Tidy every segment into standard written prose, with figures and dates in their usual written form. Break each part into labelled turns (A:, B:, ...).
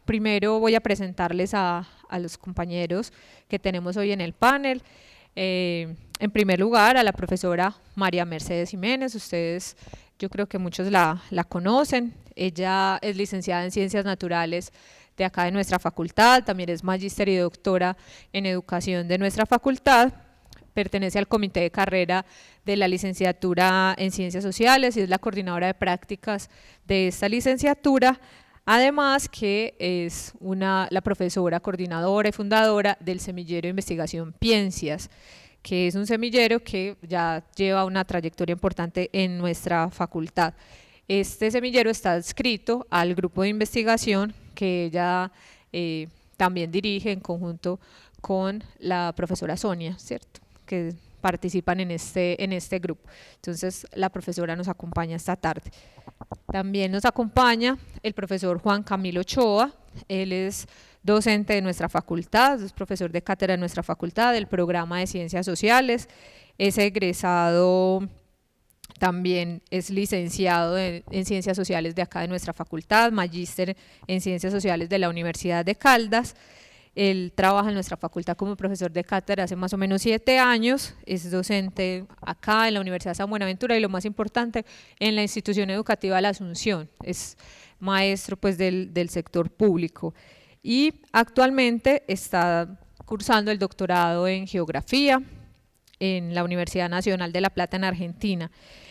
A: primero voy a presentarles a los compañeros que tenemos hoy en el panel. En primer lugar, a la profesora María Mercedes Jiménez. Ustedes, yo creo que muchos la conocen. Ella es licenciada en Ciencias Naturales de acá de nuestra facultad, también es magíster y doctora en Educación de nuestra facultad. Pertenece al comité de carrera de la licenciatura en Ciencias Sociales y es la coordinadora de prácticas de esta licenciatura. Además que es la profesora coordinadora y fundadora del semillero de investigación Piensias, que es un semillero que ya lleva una trayectoria importante en nuestra facultad. Este semillero está adscrito al grupo de investigación que ella también dirige en conjunto con la profesora Sonia, ¿cierto?, que participan en este grupo. Entonces la profesora nos acompaña esta tarde. También nos acompaña el profesor Juan Camilo Ochoa. Él es docente de nuestra facultad, es profesor de cátedra de nuestra facultad del programa de Ciencias Sociales, es egresado, también es licenciado en Ciencias Sociales de acá de nuestra facultad, magíster en Ciencias Sociales de la Universidad de Caldas. Él trabaja en nuestra facultad como profesor de cátedra hace más o menos 7 años, es docente acá en la Universidad de San Buenaventura y lo más importante, en la institución educativa La Asunción, es maestro pues del sector público y actualmente está cursando el doctorado en Geografía en la Universidad Nacional de La Plata en Argentina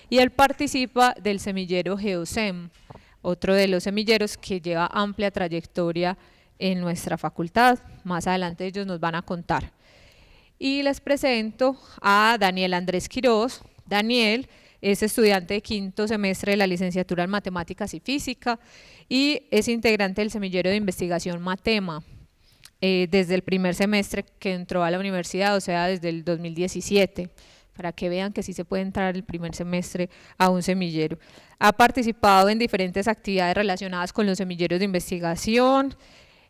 A: y él participa del semillero GeoSem, otro de los semilleros que lleva amplia trayectoria en nuestra facultad. Más adelante ellos nos van a contar. Y les presento a Daniel Andrés Quiroz. Daniel es estudiante de 5º semestre de la licenciatura en Matemáticas y Física y es integrante del semillero de investigación Matema desde el primer semestre que entró a la universidad, o sea, desde el 2017, para que vean que sí se puede entrar el primer semestre a un semillero. Ha participado en diferentes actividades relacionadas con los semilleros de investigación,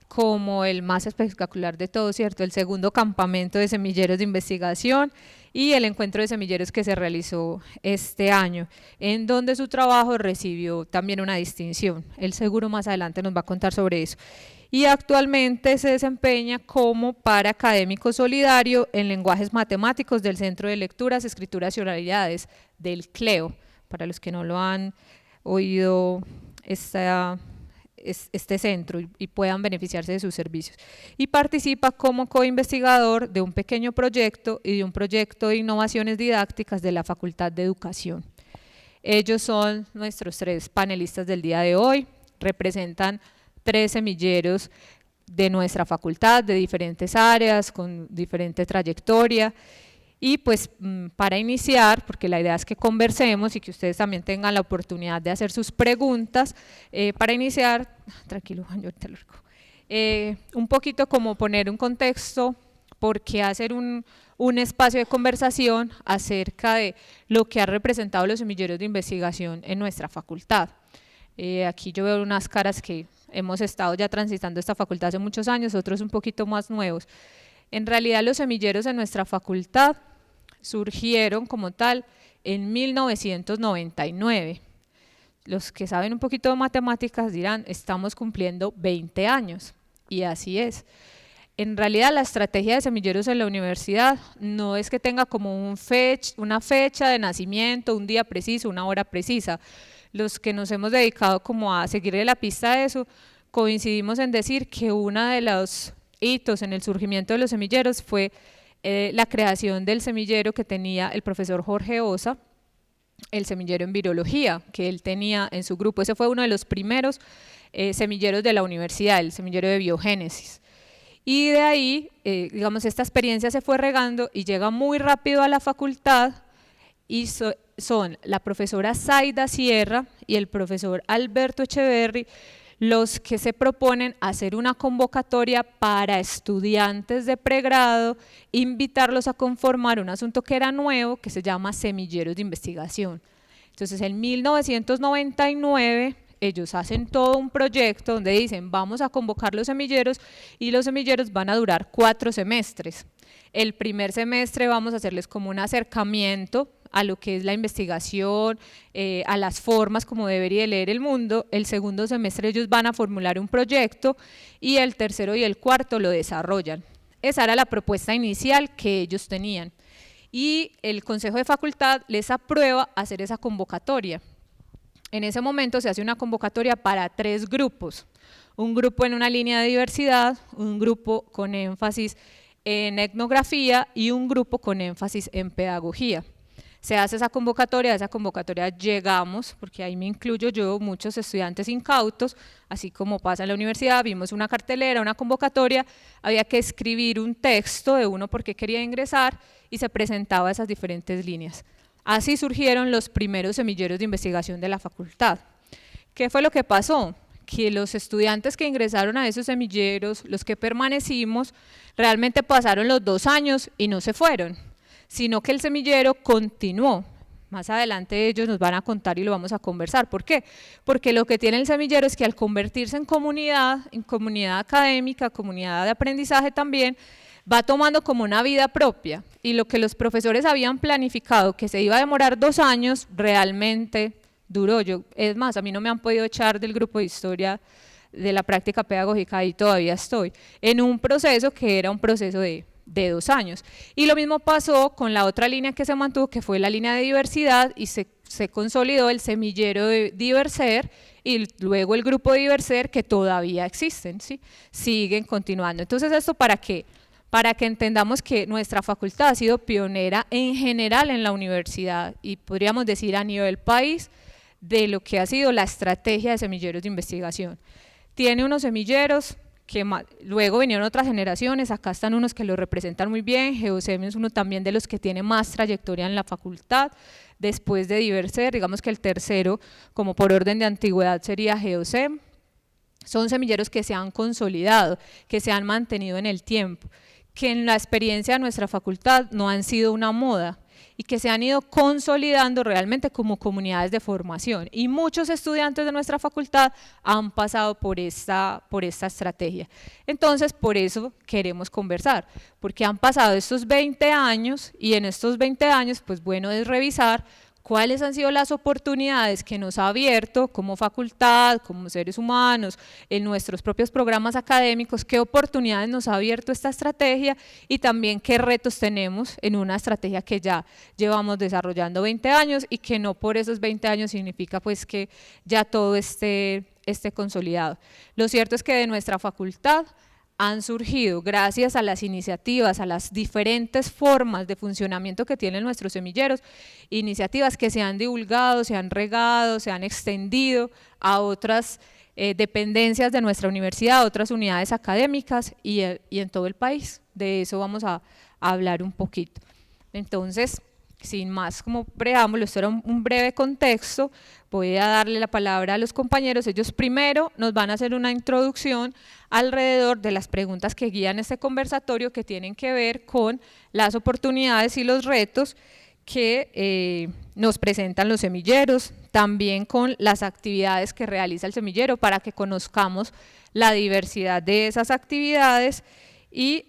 A: como el más espectacular de todos, ¿cierto?, el segundo campamento de semilleros de investigación y el encuentro de semilleros que se realizó este año, en donde su trabajo recibió también una distinción. Él seguro más adelante nos va a contar sobre eso. Y actualmente se desempeña como paraacadémico solidario en lenguajes matemáticos del Centro de Lecturas, Escrituras y Oralidades del CLEO, para los que no lo han oído este centro y puedan beneficiarse de sus servicios. Y participa como coinvestigador de un pequeño proyecto y de un proyecto de innovaciones didácticas de la Facultad de Educación. Ellos son nuestros 3 panelistas del día de hoy, representan 3 semilleros de nuestra facultad, de diferentes áreas, con diferente trayectoria. Y pues para iniciar, porque la idea es que conversemos y que ustedes también tengan la oportunidad de hacer sus preguntas, para iniciar, tranquilo Juan, yo te lo recojo, un poquito como poner un contexto, porque hacer un espacio de conversación acerca de lo que ha representado los semilleros de investigación en nuestra facultad. Aquí yo veo unas caras que hemos estado ya transitando esta facultad hace muchos años, otros un poquito más nuevos. En realidad los semilleros en nuestra facultad surgieron como tal en 1999. Los que saben un poquito de matemáticas dirán, estamos cumpliendo 20 años, y así es. En realidad la estrategia de semilleros en la universidad no es que tenga como una fecha de nacimiento, un día preciso, una hora precisa. Los que nos hemos dedicado como a seguirle la pista a eso, coincidimos en decir que uno de los hitos en el surgimiento de los semilleros fue la creación del semillero que tenía el profesor Jorge Osa, el semillero en virología que él tenía en su grupo. Ese fue uno de los primeros semilleros de la universidad, el semillero de biogénesis. Y de ahí, digamos, esta experiencia se fue regando y llega muy rápido a la facultad y son la profesora Zaida Sierra y el profesor Alberto Echeverry los que se proponen hacer una convocatoria para estudiantes de pregrado, invitarlos a conformar un asunto que era nuevo, que se llama semilleros de investigación. Entonces en 1999 ellos hacen todo un proyecto donde dicen vamos a convocar los semilleros y los semilleros van a durar 4 semestres. El primer semestre vamos a hacerles como un acercamiento a lo que es la investigación, a las formas como debería leer el mundo. El segundo semestre ellos van a formular un proyecto y el tercero y el cuarto lo desarrollan. Esa era la propuesta inicial que ellos tenían. Y el Consejo de Facultad les aprueba hacer esa convocatoria. En ese momento se hace una convocatoria para 3 grupos. Un grupo en una línea de diversidad, un grupo con énfasis en etnografía y un grupo con énfasis en pedagogía. Se hace esa convocatoria, a esa convocatoria llegamos, porque ahí me incluyo yo, muchos estudiantes incautos, así como pasa en la universidad, vimos una cartelera, una convocatoria, había que escribir un texto de uno por qué quería ingresar y se presentaba esas diferentes líneas. Así surgieron los primeros semilleros de investigación de la facultad. ¿Qué fue lo que pasó? Que los estudiantes que ingresaron a esos semilleros, los que permanecimos, realmente pasaron los 2 años y no se fueron, sino que el semillero continuó. Más adelante ellos nos van a contar y lo vamos a conversar. ¿Por qué? Porque lo que tiene el semillero es que al convertirse en comunidad académica, comunidad de aprendizaje también, va tomando como una vida propia, y lo que los profesores habían planificado que se iba a demorar 2 años, realmente duró. Es más, a mí no me han podido echar del grupo de historia de la práctica pedagógica, y todavía estoy en un proceso que era un proceso de 2 años. Y lo mismo pasó con la otra línea que se mantuvo, que fue la línea de diversidad, y se consolidó el semillero de Diverser, y luego el grupo de Diverser, que todavía existen, ¿sí? Siguen continuando. Entonces, ¿esto para qué? Para que entendamos que nuestra facultad ha sido pionera en general en la universidad, y podríamos decir a nivel país, de lo que ha sido la estrategia de semilleros de investigación. Tiene unos semilleros que luego vinieron otras generaciones, acá están unos que lo representan muy bien. GEOSEM es uno también de los que tiene más trayectoria en la facultad, después de Diverser, digamos que el tercero, como por orden de antigüedad, sería GEOSEM. Son semilleros que se han consolidado, que se han mantenido en el tiempo, que en la experiencia de nuestra facultad no han sido una moda, y que se han ido consolidando realmente como comunidades de formación, y muchos estudiantes de nuestra facultad han pasado por esta estrategia. Entonces, por eso queremos conversar, porque han pasado estos 20 años, y en estos 20 años, pues bueno, es revisar cuáles han sido las oportunidades que nos ha abierto como facultad, como seres humanos, en nuestros propios programas académicos, qué oportunidades nos ha abierto esta estrategia, y también qué retos tenemos en una estrategia que ya llevamos desarrollando 20 años, y que no por esos 20 años significa pues que ya todo esté consolidado. Lo cierto es que de nuestra facultad han surgido, gracias a las iniciativas, a las diferentes formas de funcionamiento que tienen nuestros semilleros, iniciativas que se han divulgado, se han regado, se han extendido a otras dependencias de nuestra universidad, a otras unidades académicas y en todo el país. De eso vamos a hablar un poquito. Entonces, sin más como preámbulo, esto era un breve contexto. Voy a darle la palabra a los compañeros. Ellos primero nos van a hacer una introducción alrededor de las preguntas que guían este conversatorio, que tienen que ver con las oportunidades y los retos que nos presentan los semilleros, también con las actividades que realiza el semillero, para que conozcamos la diversidad de esas actividades, y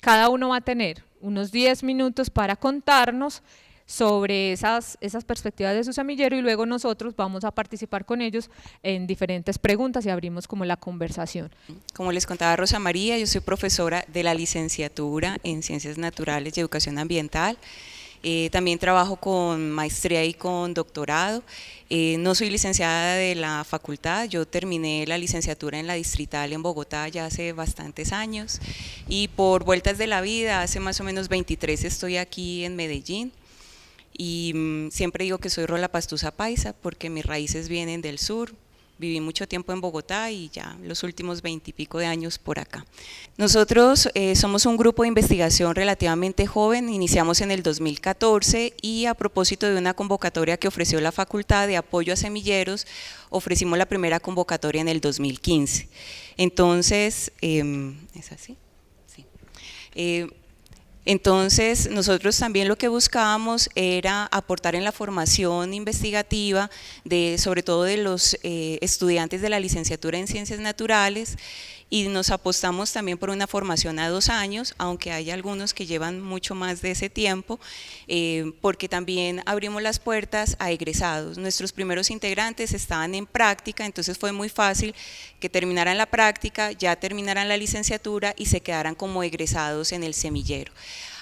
A: cada uno va a tener unos 10 minutos para contarnos sobre esas perspectivas de su semillero, y luego nosotros vamos a participar con ellos en diferentes preguntas y abrimos como la conversación.
B: Como les contaba Rosa María, yo soy profesora de la licenciatura en Ciencias Naturales y Educación Ambiental. También trabajo con maestría y con doctorado. No soy licenciada de la facultad, yo terminé la licenciatura en la Distrital en Bogotá ya hace bastantes años, y por vueltas de la vida, hace más o menos 23 estoy aquí en Medellín, y siempre digo que soy rola pastusa paisa porque mis raíces vienen del sur. Viví mucho tiempo en Bogotá y ya los últimos 20 y pico de años por acá. Nosotros somos un grupo de investigación relativamente joven, iniciamos en el 2014, y a propósito de una convocatoria que ofreció la Facultad de Apoyo a Semilleros, ofrecimos la primera convocatoria en el 2015. Entonces, ¿es así? Sí. Entonces, nosotros también lo que buscábamos era aportar en la formación investigativa, sobre todo de los estudiantes de la licenciatura en Ciencias Naturales, y nos apostamos también por una formación a 2 años, aunque hay algunos que llevan mucho más de ese tiempo, porque también abrimos las puertas a egresados. Nuestros primeros integrantes estaban en práctica, entonces fue muy fácil que terminaran la práctica, ya terminaran la licenciatura y se quedaran como egresados en el semillero.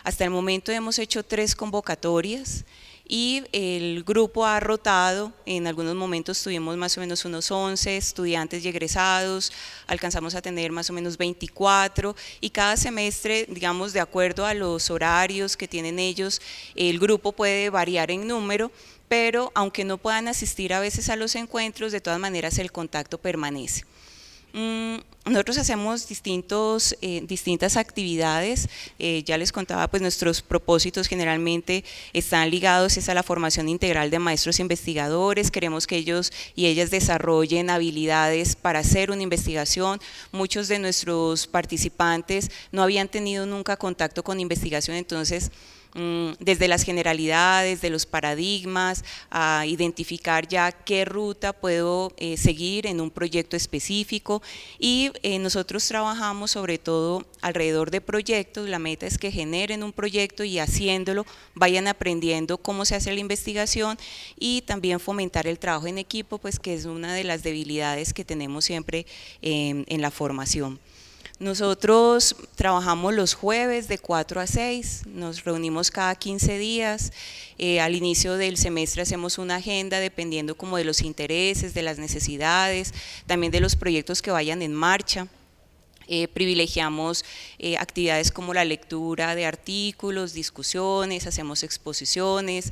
B: Hasta el momento hemos hecho 3 convocatorias y el grupo ha rotado. En algunos momentos tuvimos más o menos unos 11 estudiantes y egresados, alcanzamos a tener más o menos 24, y cada semestre, digamos, de acuerdo a los horarios que tienen ellos, el grupo puede variar en número, pero aunque no puedan asistir a veces a los encuentros, de todas maneras el contacto permanece. Nosotros hacemos distintas actividades. Ya les contaba, pues nuestros propósitos generalmente están ligados a la formación integral de maestros investigadores. Queremos que ellos y ellas desarrollen habilidades para hacer una investigación. Muchos de nuestros participantes no habían tenido nunca contacto con investigación, entonces desde las generalidades, de los paradigmas, a identificar ya qué ruta puedo seguir en un proyecto específico. Y nosotros trabajamos sobre todo alrededor de proyectos. La meta es que generen un proyecto y haciéndolo vayan aprendiendo cómo se hace la investigación, y también fomentar el trabajo en equipo, pues que es una de las debilidades que tenemos siempre en la formación. Nosotros trabajamos los jueves de 4 a 6, nos reunimos cada 15 días, al inicio del semestre hacemos una agenda dependiendo como de los intereses, de las necesidades, también de los proyectos que vayan en marcha. Privilegiamos actividades como la lectura de artículos, discusiones, hacemos exposiciones,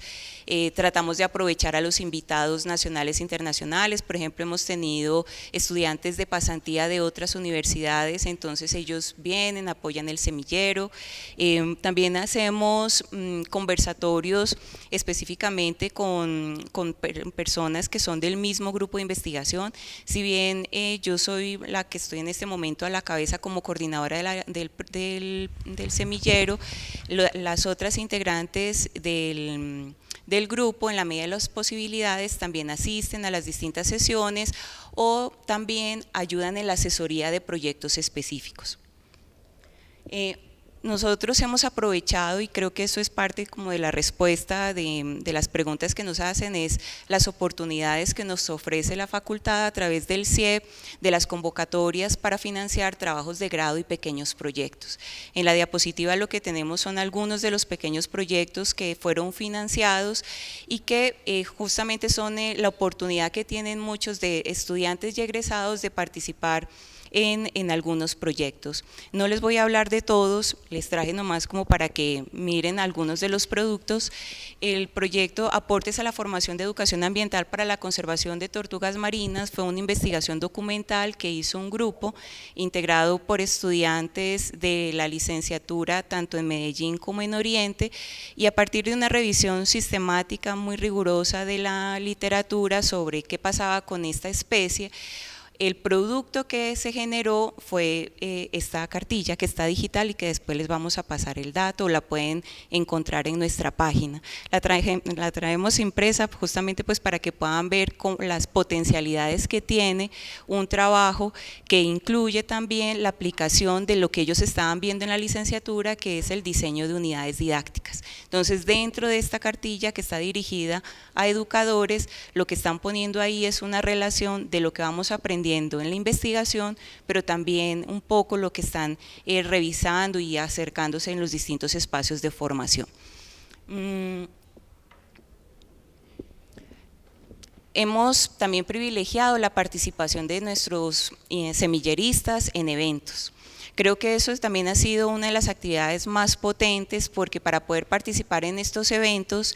B: tratamos de aprovechar a los invitados nacionales e internacionales. Por ejemplo, hemos tenido estudiantes de pasantía de otras universidades, entonces ellos vienen, apoyan el semillero. También hacemos conversatorios específicamente con personas que son del mismo grupo de investigación. Si bien yo soy la que estoy en este momento a la cabeza como coordinadora del semillero, las otras integrantes del grupo, en la medida de las posibilidades, también asisten a las distintas sesiones o también ayudan en la asesoría de proyectos específicos. Nosotros hemos aprovechado, y creo que eso es parte como de la respuesta de las preguntas que nos hacen, es las oportunidades que nos ofrece la facultad a través del CIEP, de las convocatorias para financiar trabajos de grado y pequeños proyectos. En la diapositiva lo que tenemos son algunos de los pequeños proyectos que fueron financiados y que justamente son la oportunidad que tienen muchos de estudiantes y egresados de participar en algunos proyectos. No les voy a hablar de todos, les traje nomás como para que miren algunos de los productos. El proyecto Aportes a la formación de educación ambiental para la conservación de tortugas marinas fue una investigación documental que hizo un grupo integrado por estudiantes de la licenciatura tanto en Medellín como en Oriente, y a partir de una revisión sistemática muy rigurosa de la literatura sobre qué pasaba con esta especie, el producto que se generó fue esta cartilla que está digital y que después les vamos a pasar el dato, la pueden encontrar en nuestra página. La traemos impresa justamente pues para que puedan ver las potencialidades que tiene un trabajo que incluye también la aplicación de lo que ellos estaban viendo en la licenciatura, que es el diseño de unidades didácticas. Entonces, dentro de esta cartilla que está dirigida a educadores, lo que están poniendo ahí es una relación de lo que vamos aprendiendo en la investigación, pero también un poco lo que están revisando y acercándose en los distintos espacios de formación. Hemos también privilegiado la participación de nuestros semilleristas en eventos. Creo que eso también ha sido una de las actividades más potentes, porque para poder participar en estos eventos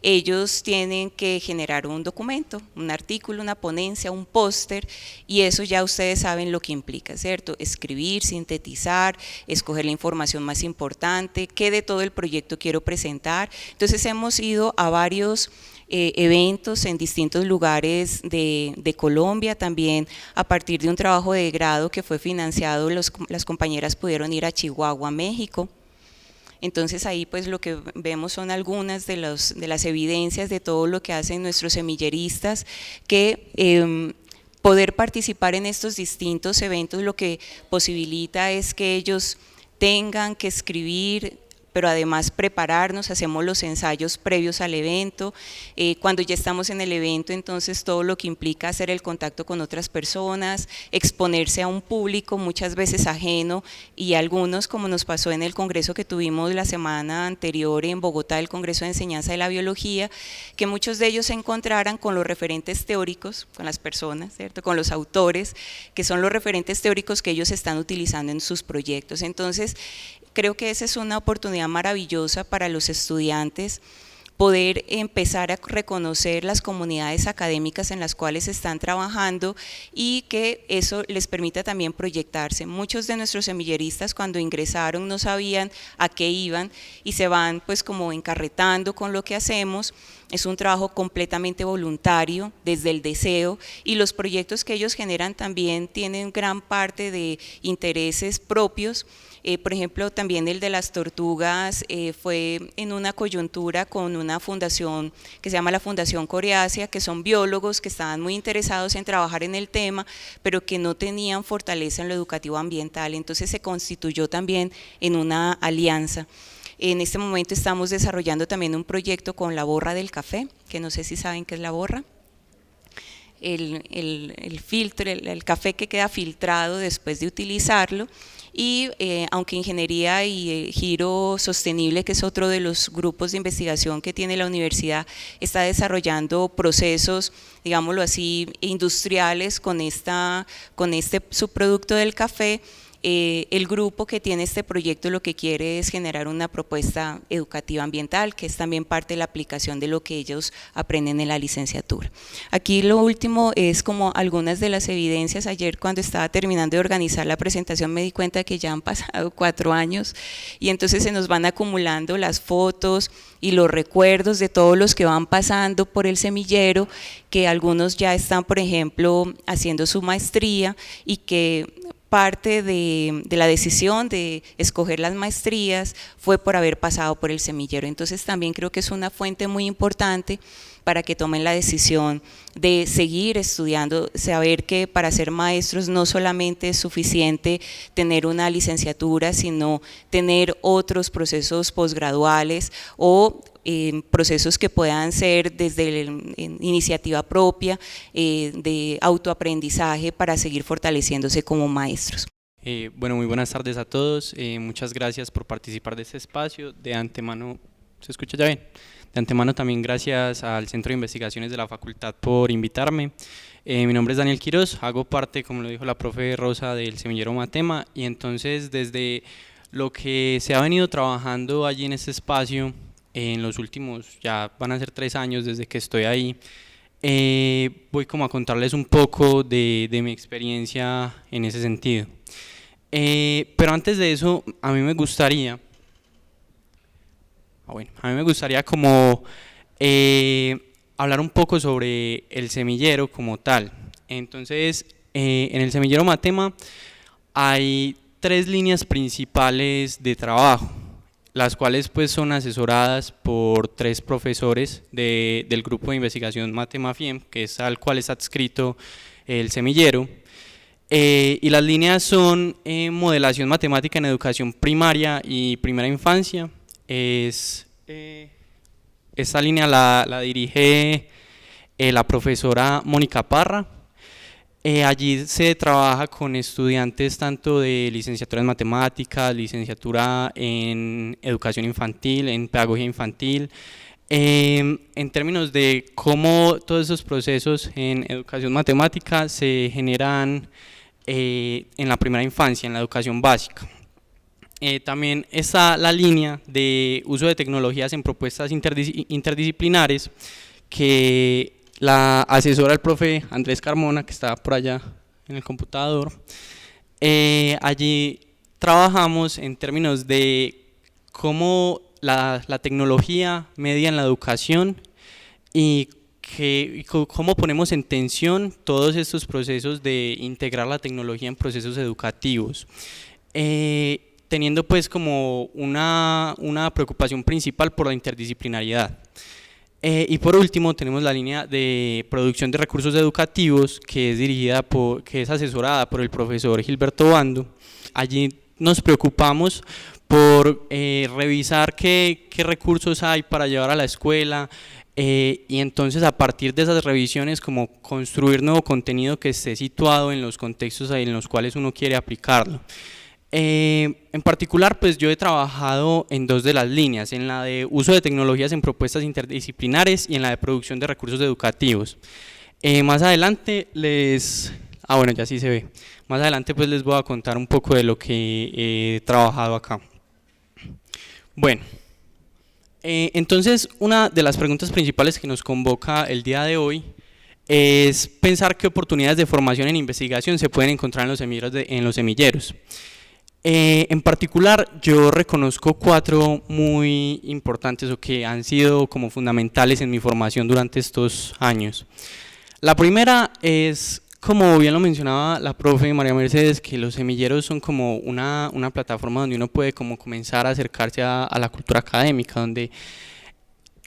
B: ellos tienen que generar un documento, un artículo, una ponencia, un póster, y eso ya ustedes saben lo que implica, ¿cierto? Escribir, sintetizar, escoger la información más importante, qué de todo el proyecto quiero presentar. Entonces hemos ido a varios eventos en distintos lugares de Colombia. También a partir de un trabajo de grado que fue financiado, las compañeras pudieron ir a Chihuahua, México. Entonces ahí pues lo que vemos son algunas de las evidencias de todo lo que hacen nuestros semilleristas, que poder participar en estos distintos eventos lo que posibilita es que ellos tengan que escribir, pero además prepararnos, hacemos los ensayos previos al evento, cuando ya estamos en el evento, entonces todo lo que implica hacer el contacto con otras personas, exponerse a un público muchas veces ajeno, y algunos, como nos pasó en el congreso que tuvimos la semana anterior en Bogotá, el Congreso de Enseñanza de la Biología, que muchos de ellos se encontraran con los referentes teóricos, con las personas, ¿cierto?, con los autores, que son los referentes teóricos que ellos están utilizando en sus proyectos. Entonces, creo que esa es una oportunidad maravillosa para los estudiantes, poder empezar a reconocer las comunidades académicas en las cuales están trabajando y que eso les permita también proyectarse. Muchos de nuestros semilleristas cuando ingresaron no sabían a qué iban y se van pues como encarretando con lo que hacemos. Es un trabajo completamente voluntario, desde el deseo, y los proyectos que ellos generan también tienen gran parte de intereses propios. Por ejemplo, también el de las tortugas fue en una coyuntura con una fundación que se llama la Fundación Coreasia, que son biólogos que estaban muy interesados en trabajar en el tema, pero que no tenían fortaleza en lo educativo ambiental, entonces se constituyó también en una alianza. En este momento estamos desarrollando también un proyecto con la borra del café, que no sé si saben qué es la borra. El filtro, el café que queda filtrado después de utilizarlo. Y aunque Ingeniería y Giro Sostenible, que es otro de los grupos de investigación que tiene la universidad, está desarrollando procesos, digámoslo así, industriales con este subproducto del café, el grupo que tiene este proyecto lo que quiere es generar una propuesta educativa ambiental, que es también parte de la aplicación de lo que ellos aprenden en la licenciatura. Aquí lo último es como algunas de las evidencias. Ayer cuando estaba terminando de organizar la presentación me di cuenta que ya han pasado 4 años y entonces se nos van acumulando las fotos y los recuerdos de todos los que van pasando por el semillero, que algunos ya están, por ejemplo, haciendo su maestría y que parte de la decisión de escoger las maestrías fue por haber pasado por el semillero. Entonces también creo que es una fuente muy importante para que tomen la decisión de seguir estudiando, saber que para ser maestros no solamente es suficiente tener una licenciatura, sino tener otros procesos posgraduales o procesos que puedan ser desde iniciativa propia, de autoaprendizaje para seguir fortaleciéndose como maestros.
C: Bueno, muy buenas tardes a todos, muchas gracias por participar de este espacio. De antemano, ¿se escucha ya bien? De antemano también gracias al Centro de Investigaciones de la Facultad por invitarme. Mi nombre es Daniel Quiroz, hago parte, como lo dijo la profe Rosa, del semillero Matema, y entonces desde lo que se ha venido trabajando allí en este espacio, en los últimos, ya van a ser 3 años desde que estoy ahí, voy como a contarles un poco de mi experiencia en ese sentido. Pero antes de eso, a mí me gustaría como hablar un poco sobre el semillero como tal. Entonces, en el semillero Matema hay 3 líneas principales de trabajo, las cuales pues son asesoradas por 3 profesores del grupo de investigación Matema FIEM, que es al cual está adscrito el semillero. Y las líneas son modelación matemática en educación primaria y primera infancia. Esta línea la dirige la profesora Mónica Parra. Allí se trabaja con estudiantes tanto de licenciatura en matemáticas, licenciatura en educación infantil, en pedagogía infantil, en términos de cómo todos esos procesos en educación matemática se generan en la primera infancia, en la educación básica. También está la línea de uso de tecnologías en propuestas interdisciplinares, que la asesora el profe Andrés Carmona, que está por allá en el computador. Allí trabajamos en términos de cómo la tecnología media en la educación y cómo ponemos en tensión todos estos procesos de integrar la tecnología en procesos educativos, teniendo pues como una preocupación principal por la interdisciplinariedad. Y por último tenemos la línea de producción de recursos educativos que es que es asesorada por el profesor Gilberto Bando. Allí nos preocupamos por revisar qué recursos hay para llevar a la escuela, y entonces a partir de esas revisiones como construir nuevo contenido que esté situado en los contextos en los cuales uno quiere aplicarlo. En particular, pues yo he trabajado en dos de las líneas, en la de uso de tecnologías en propuestas interdisciplinares y en la de producción de recursos educativos. Más adelante bueno, ya sí se ve. Más adelante pues les voy a contar un poco de lo que he trabajado acá. Bueno, entonces una de las preguntas principales que nos convoca el día de hoy es pensar qué oportunidades de formación en investigación se pueden encontrar en los semilleros. En particular, yo reconozco 4 muy importantes o que han sido como fundamentales en mi formación durante estos años. La primera es, como bien lo mencionaba la profe María Mercedes, que los semilleros son como una plataforma donde uno puede como comenzar a acercarse a la cultura académica, donde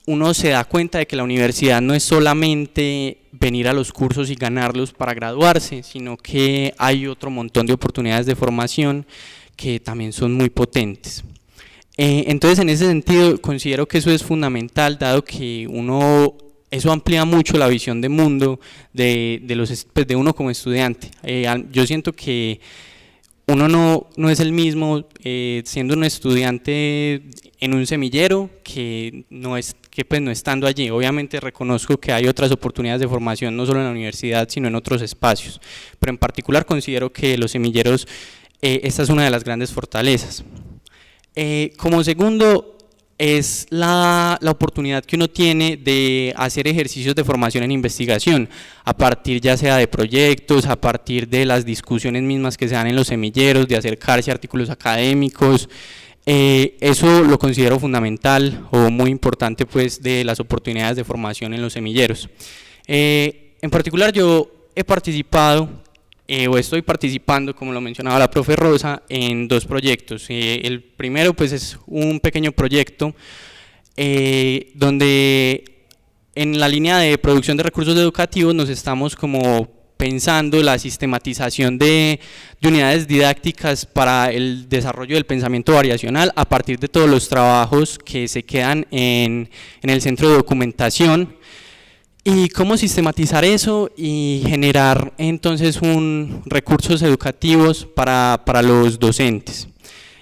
C: uno se da cuenta de que la universidad no es solamente venir a los cursos y ganarlos para graduarse, sino que hay otro montón de oportunidades de formación que también son muy potentes. Entonces, en ese sentido, considero que eso es fundamental, dado que eso amplía mucho la visión de mundo de uno como estudiante. Yo siento que uno no es el mismo siendo un estudiante en un semillero que pues no estando allí. Obviamente reconozco que hay otras oportunidades de formación, no solo en la universidad, sino en otros espacios, pero en particular considero que los semilleros, esta es una de las grandes fortalezas. Como segundo, es la oportunidad que uno tiene de hacer ejercicios de formación en investigación, a partir ya sea de proyectos, a partir de las discusiones mismas que se dan en los semilleros, de acercarse a artículos académicos. Eso lo considero fundamental o muy importante pues de las oportunidades de formación en los semilleros. En particular yo he participado o estoy participando, como lo mencionaba la profe Rosa, en 2 proyectos. El primero pues es un pequeño proyecto donde en la línea de producción de recursos educativos nos estamos como pensando la sistematización de unidades didácticas para el desarrollo del pensamiento variacional a partir de todos los trabajos que se quedan en el centro de documentación, y cómo sistematizar eso y generar entonces recursos educativos para los docentes.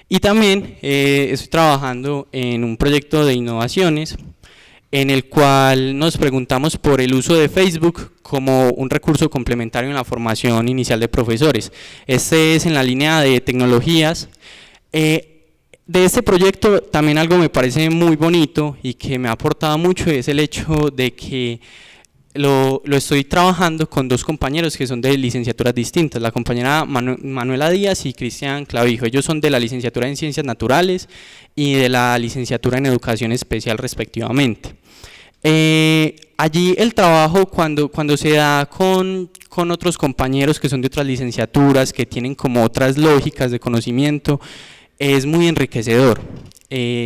C: Y también estoy trabajando en un proyecto de innovaciones en el cual nos preguntamos por el uso de Facebook como un recurso complementario en la formación inicial de profesores. Este es en la línea de tecnologías. De este proyecto también algo me parece muy bonito y que me ha aportado mucho es el hecho de que lo estoy trabajando con 2 compañeros que son de licenciaturas distintas, la compañera Manuela Díaz y Cristian Clavijo. Ellos son de la licenciatura en Ciencias Naturales y de la licenciatura en Educación Especial respectivamente. Allí el trabajo cuando se da con otros compañeros que son de otras licenciaturas, que tienen como otras lógicas de conocimiento, es muy enriquecedor,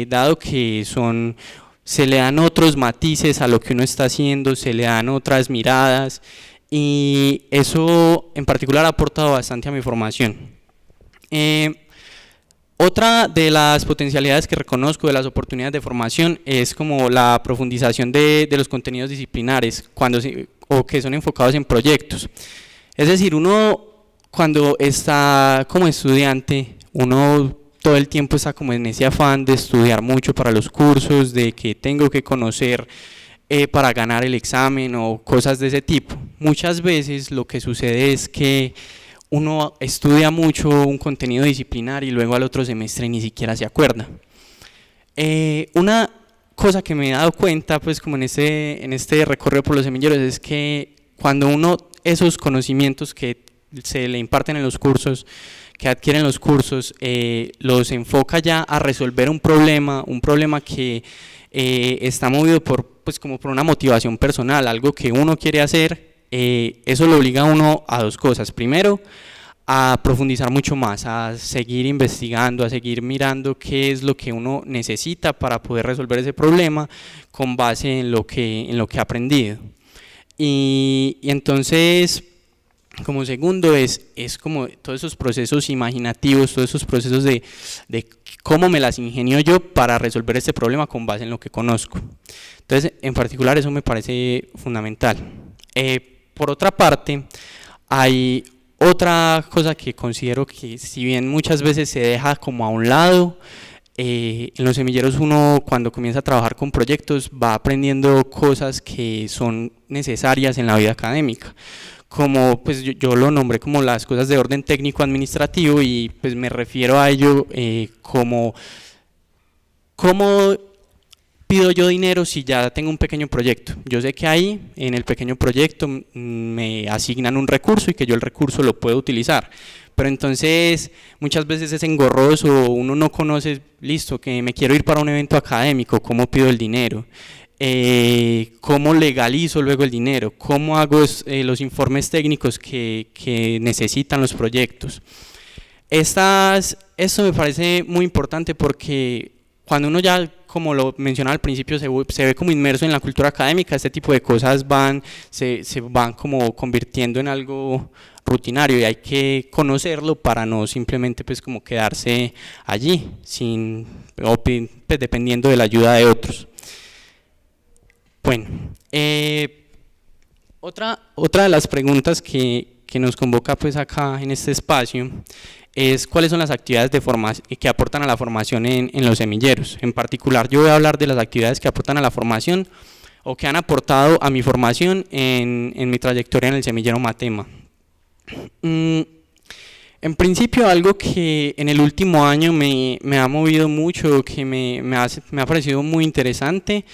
C: dado que se le dan otros matices a lo que uno está haciendo, se le dan otras miradas, y eso en particular ha aportado bastante a mi formación. Otra de las potencialidades que reconozco de las oportunidades de formación es como la profundización de los contenidos disciplinares o que son enfocados en proyectos. Es decir, uno cuando está como estudiante, uno todo el tiempo está como en ese afán de estudiar mucho para los cursos, de que tengo que conocer para ganar el examen o cosas de ese tipo. Muchas veces lo que sucede es que uno estudia mucho un contenido disciplinar y luego al otro semestre ni siquiera se acuerda. Una cosa que me he dado cuenta pues como en este recorrido por los semilleros es que cuando uno esos conocimientos que se le imparten en los cursos, que adquieren los cursos, los enfoca ya a resolver un problema que está movido por una motivación personal, algo que uno quiere hacer. Eso lo obliga a uno a 2 cosas. Primero, a profundizar mucho más, a seguir investigando, a seguir mirando qué es lo que uno necesita para poder resolver ese problema con base en lo que ha aprendido. Y entonces, como segundo, es como todos esos procesos imaginativos, todos esos procesos de cómo me las ingenio yo para resolver este problema con base en lo que conozco. Entonces, en particular, eso me parece fundamental. Por otra parte, hay otra cosa que considero que, si bien muchas veces se deja como a un lado, en los semilleros uno, cuando comienza a trabajar con proyectos, va aprendiendo cosas que son necesarias en la vida académica, como pues yo lo nombré como las cosas de orden técnico administrativo, y pues me refiero a ello como cómo pido yo dinero si ya tengo un pequeño proyecto. Yo sé que ahí en el pequeño proyecto me asignan un recurso y que yo el recurso lo puedo utilizar, pero entonces muchas veces es engorroso, uno no conoce, listo, que me quiero ir para un evento académico, ¿cómo pido el dinero? ¿Cómo legalizo luego el dinero? ¿Cómo hago los informes técnicos que necesitan los proyectos? Esto me parece muy importante porque cuando uno ya, como lo mencionaba al principio, se ve como inmerso en la cultura académica, este tipo de cosas se van como convirtiendo en algo rutinario, y hay que conocerlo para no simplemente pues como quedarse allí, pues, dependiendo de la ayuda de otros. Bueno, otra de las preguntas que nos convoca pues acá en este espacio es cuáles son las actividades de formación que aportan a la formación en los semilleros. En particular, yo voy a hablar de las actividades que aportan a la formación o que han aportado a mi formación en mi trayectoria en el semillero Matema. En principio, algo que en el último año me ha movido mucho, que me ha parecido muy interesante,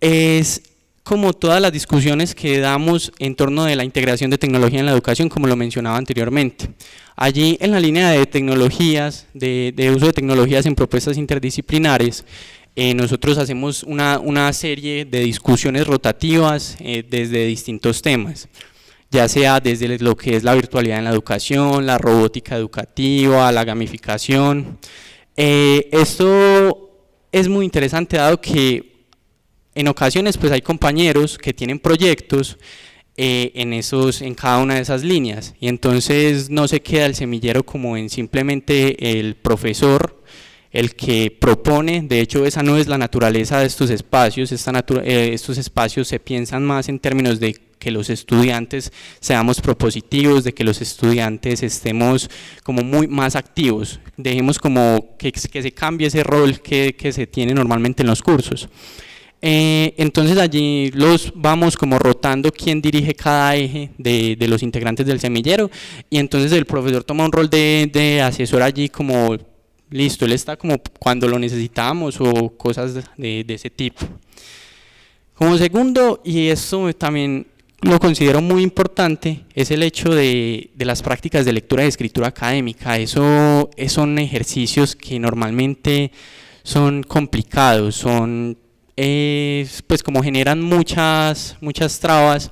C: es como todas las discusiones que damos en torno de la integración de tecnología en la educación, como lo mencionaba anteriormente. Allí, en la línea de tecnologías, de uso de tecnologías en propuestas interdisciplinares, nosotros hacemos una serie de discusiones rotativas desde distintos temas, ya sea desde lo que es la virtualidad en la educación, la robótica educativa, la gamificación. Esto es muy interesante, dado que en ocasiones pues hay compañeros que tienen proyectos en cada una de esas líneas, y entonces no se queda el semillero como en simplemente el profesor el que propone. De hecho, esa no es la naturaleza de estos espacios. Estos espacios se piensan más en términos de que los estudiantes seamos propositivos, de que los estudiantes estemos como muy más activos, dejemos como que se cambie ese rol que se tiene normalmente en los cursos. Entonces allí los vamos como rotando quién dirige cada eje de los integrantes del semillero, y entonces el profesor toma un rol de asesor allí, como listo, él está como cuando lo necesitamos o cosas de ese tipo. Como segundo, y esto también lo considero muy importante, es el hecho de las prácticas de lectura y escritura académica. Son ejercicios que normalmente son complicados, pues como generan muchas trabas,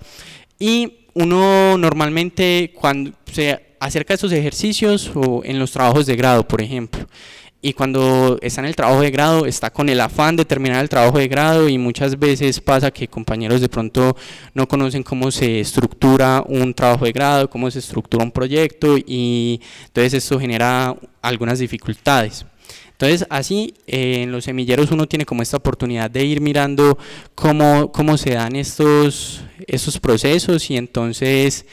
C: y uno normalmente cuando se acerca a estos ejercicios, o en los trabajos de grado, por ejemplo, y cuando está en el trabajo de grado está con el afán de terminar el trabajo de grado, y muchas veces pasa que compañeros de pronto no conocen cómo se estructura un trabajo de grado, cómo se estructura un proyecto, y entonces esto genera algunas dificultades. Entonces así en los semilleros uno tiene como esta oportunidad de ir mirando cómo se dan estos procesos, y entonces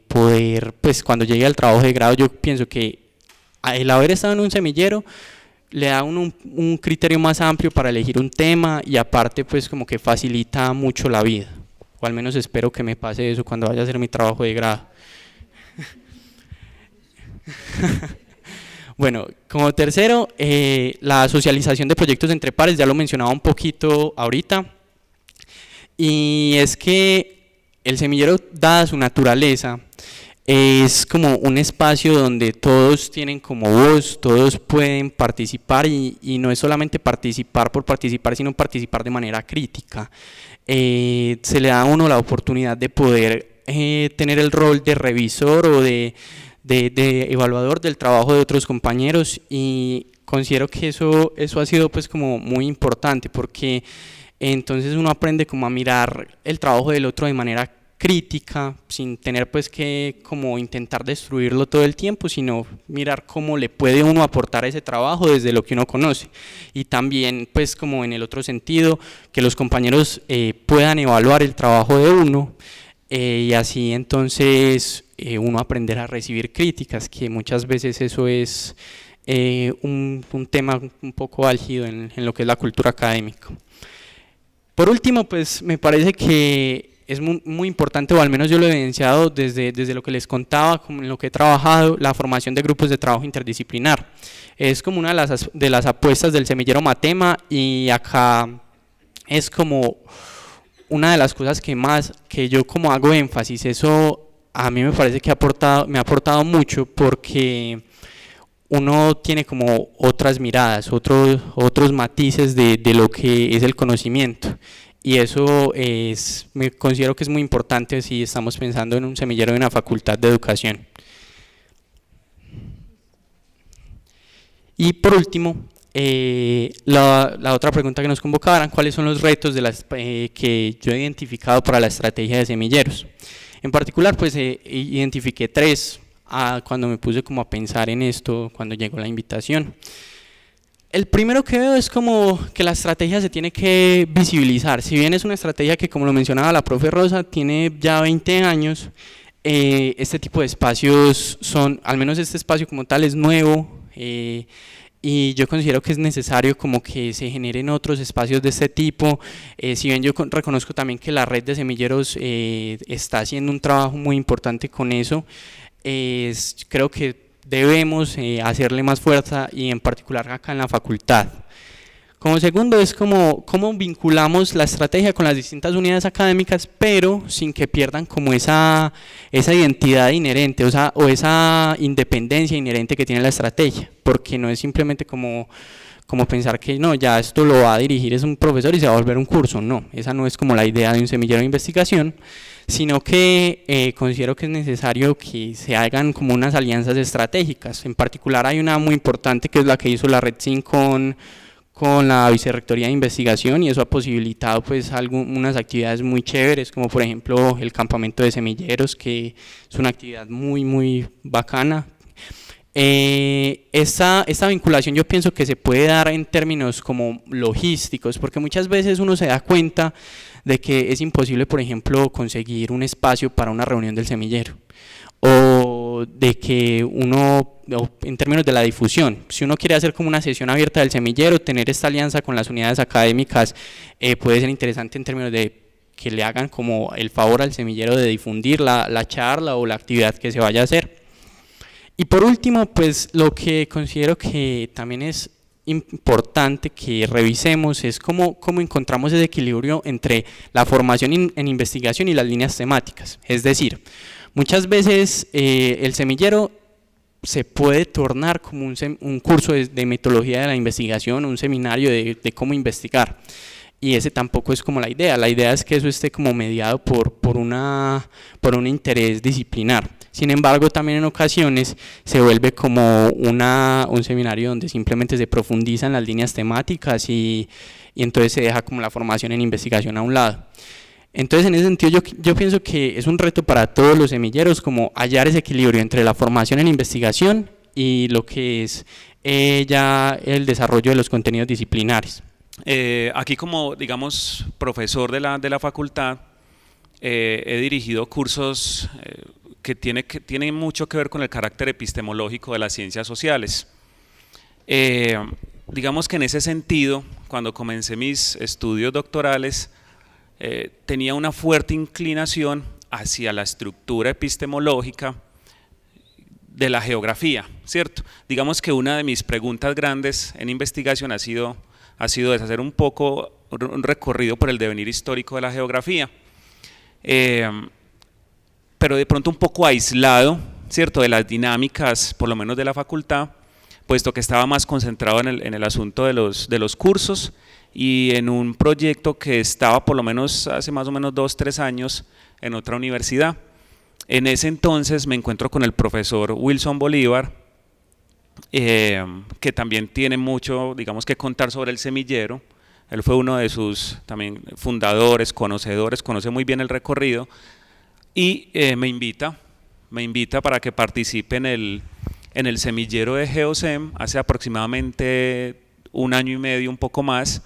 C: poder, pues cuando llegue al trabajo de grado, yo pienso que el haber estado en un semillero le da un criterio más amplio para elegir un tema, y aparte pues como que facilita mucho la vida, o al menos espero que me pase eso cuando vaya a hacer mi trabajo de grado. Bueno, como tercero, la socialización de proyectos entre pares, ya lo mencionaba un poquito ahorita, y es que el semillero, dada su naturaleza, es como un espacio donde todos tienen como voz, todos pueden participar, y no es solamente participar por participar, sino participar de manera crítica. Se le da a uno la oportunidad de poder tener el rol de revisor o de de evaluador del trabajo de otros compañeros, y considero que eso ha sido pues como muy importante, porque entonces uno aprende como a mirar el trabajo del otro de manera crítica, sin tener pues que como intentar destruirlo todo el tiempo, sino mirar cómo le puede uno aportar a ese trabajo desde lo que uno conoce. Y también pues como en el otro sentido, que los compañeros puedan evaluar el trabajo de uno, y así entonces uno aprender a recibir críticas, que muchas veces eso es un tema un poco álgido en lo que es la cultura académica. Por último, pues me parece que es muy importante, o al menos yo lo he evidenciado desde lo que les contaba, como en lo que he trabajado, la formación de grupos de trabajo interdisciplinar. Es como una de las apuestas del semillero Matema, y acá es como una de las cosas que yo como hago énfasis. Eso a mí me parece que me ha aportado mucho, porque uno tiene como otras miradas, otros matices de lo que es el conocimiento, y eso me considero que es muy importante si estamos pensando en un semillero de una facultad de educación. Y por último, la otra pregunta que nos convocaba era cuáles son los retos que yo he identificado para la estrategia de semilleros. En particular, pues identifiqué 3 cuando me puse como a pensar en esto, cuando llegó la invitación. El primero que veo es como que la estrategia se tiene que visibilizar. Si bien es una estrategia que, como lo mencionaba la profe Rosa, tiene ya 20 años, este tipo de espacios al menos este espacio como tal es nuevo, y yo considero que es necesario como que se generen otros espacios de este tipo. Si bien yo reconozco también que la red de semilleros está haciendo un trabajo muy importante con eso, creo que debemos hacerle más fuerza, y en particular acá en la facultad. Como segundo es cómo vinculamos la estrategia con las distintas unidades académicas, pero sin que pierdan como esa identidad inherente, o esa independencia inherente que tiene la estrategia, porque no es simplemente como pensar que no, ya esto lo va a dirigir es un profesor y se va a volver un curso. No, esa no es como la idea de un semillero de investigación, sino que considero que es necesario que se hagan como unas alianzas estratégicas. En particular hay una muy importante, que es la que hizo la Red SIN con la Vicerrectoría de Investigación, y eso ha posibilitado pues unas actividades muy chéveres, como por ejemplo el campamento de semilleros, que es una actividad muy bacana. Esta vinculación yo pienso que se puede dar en términos como logísticos, porque muchas veces uno se da cuenta de que es imposible, por ejemplo, conseguir un espacio para una reunión del semillero, o de que en términos de la difusión, si uno quiere hacer como una sesión abierta del semillero, tener esta alianza con las unidades académicas puede ser interesante en términos de que le hagan como el favor al semillero de difundir la charla o la actividad que se vaya a hacer. Y por último, pues lo que considero que también es importante que revisemos es cómo encontramos ese equilibrio entre la formación en investigación y las líneas temáticas. Es decir, muchas veces el semillero se puede tornar como un curso de metodología de la investigación, un seminario de cómo investigar, y ese tampoco es como la idea. La idea es que eso esté como mediado por un interés disciplinar. Sin embargo, también en ocasiones se vuelve como un seminario donde simplemente se profundizan las líneas temáticas, y entonces se deja como la formación en investigación a un lado. Entonces, en ese sentido, yo pienso que es un reto para todos los semilleros como hallar ese equilibrio entre la formación en investigación y lo que es ya el desarrollo de los contenidos disciplinares.
D: Aquí, como digamos profesor de la facultad, he dirigido cursos que tienen mucho que ver con el carácter epistemológico de las ciencias sociales. Digamos que en ese sentido, cuando comencé mis estudios doctorales, tenía una fuerte inclinación hacia la estructura epistemológica de la geografía, ¿cierto? Digamos que una de mis preguntas grandes en investigación ha sido deshacer un poco un recorrido por el devenir histórico de la geografía, pero de pronto un poco aislado, ¿cierto?, de las dinámicas, por lo menos de la facultad, puesto que estaba más concentrado en el asunto de los cursos, y en un proyecto que estaba por lo menos hace más o menos 2-3 años en otra universidad. En ese entonces me encuentro con el profesor Wilson Bolívar, que también tiene mucho, digamos, que contar sobre el semillero. Él fue uno de sus también fundadores, conocedores, conoce muy bien el recorrido y me invita para que participe en el semillero de Geosem hace aproximadamente 1 año y medio, un poco más.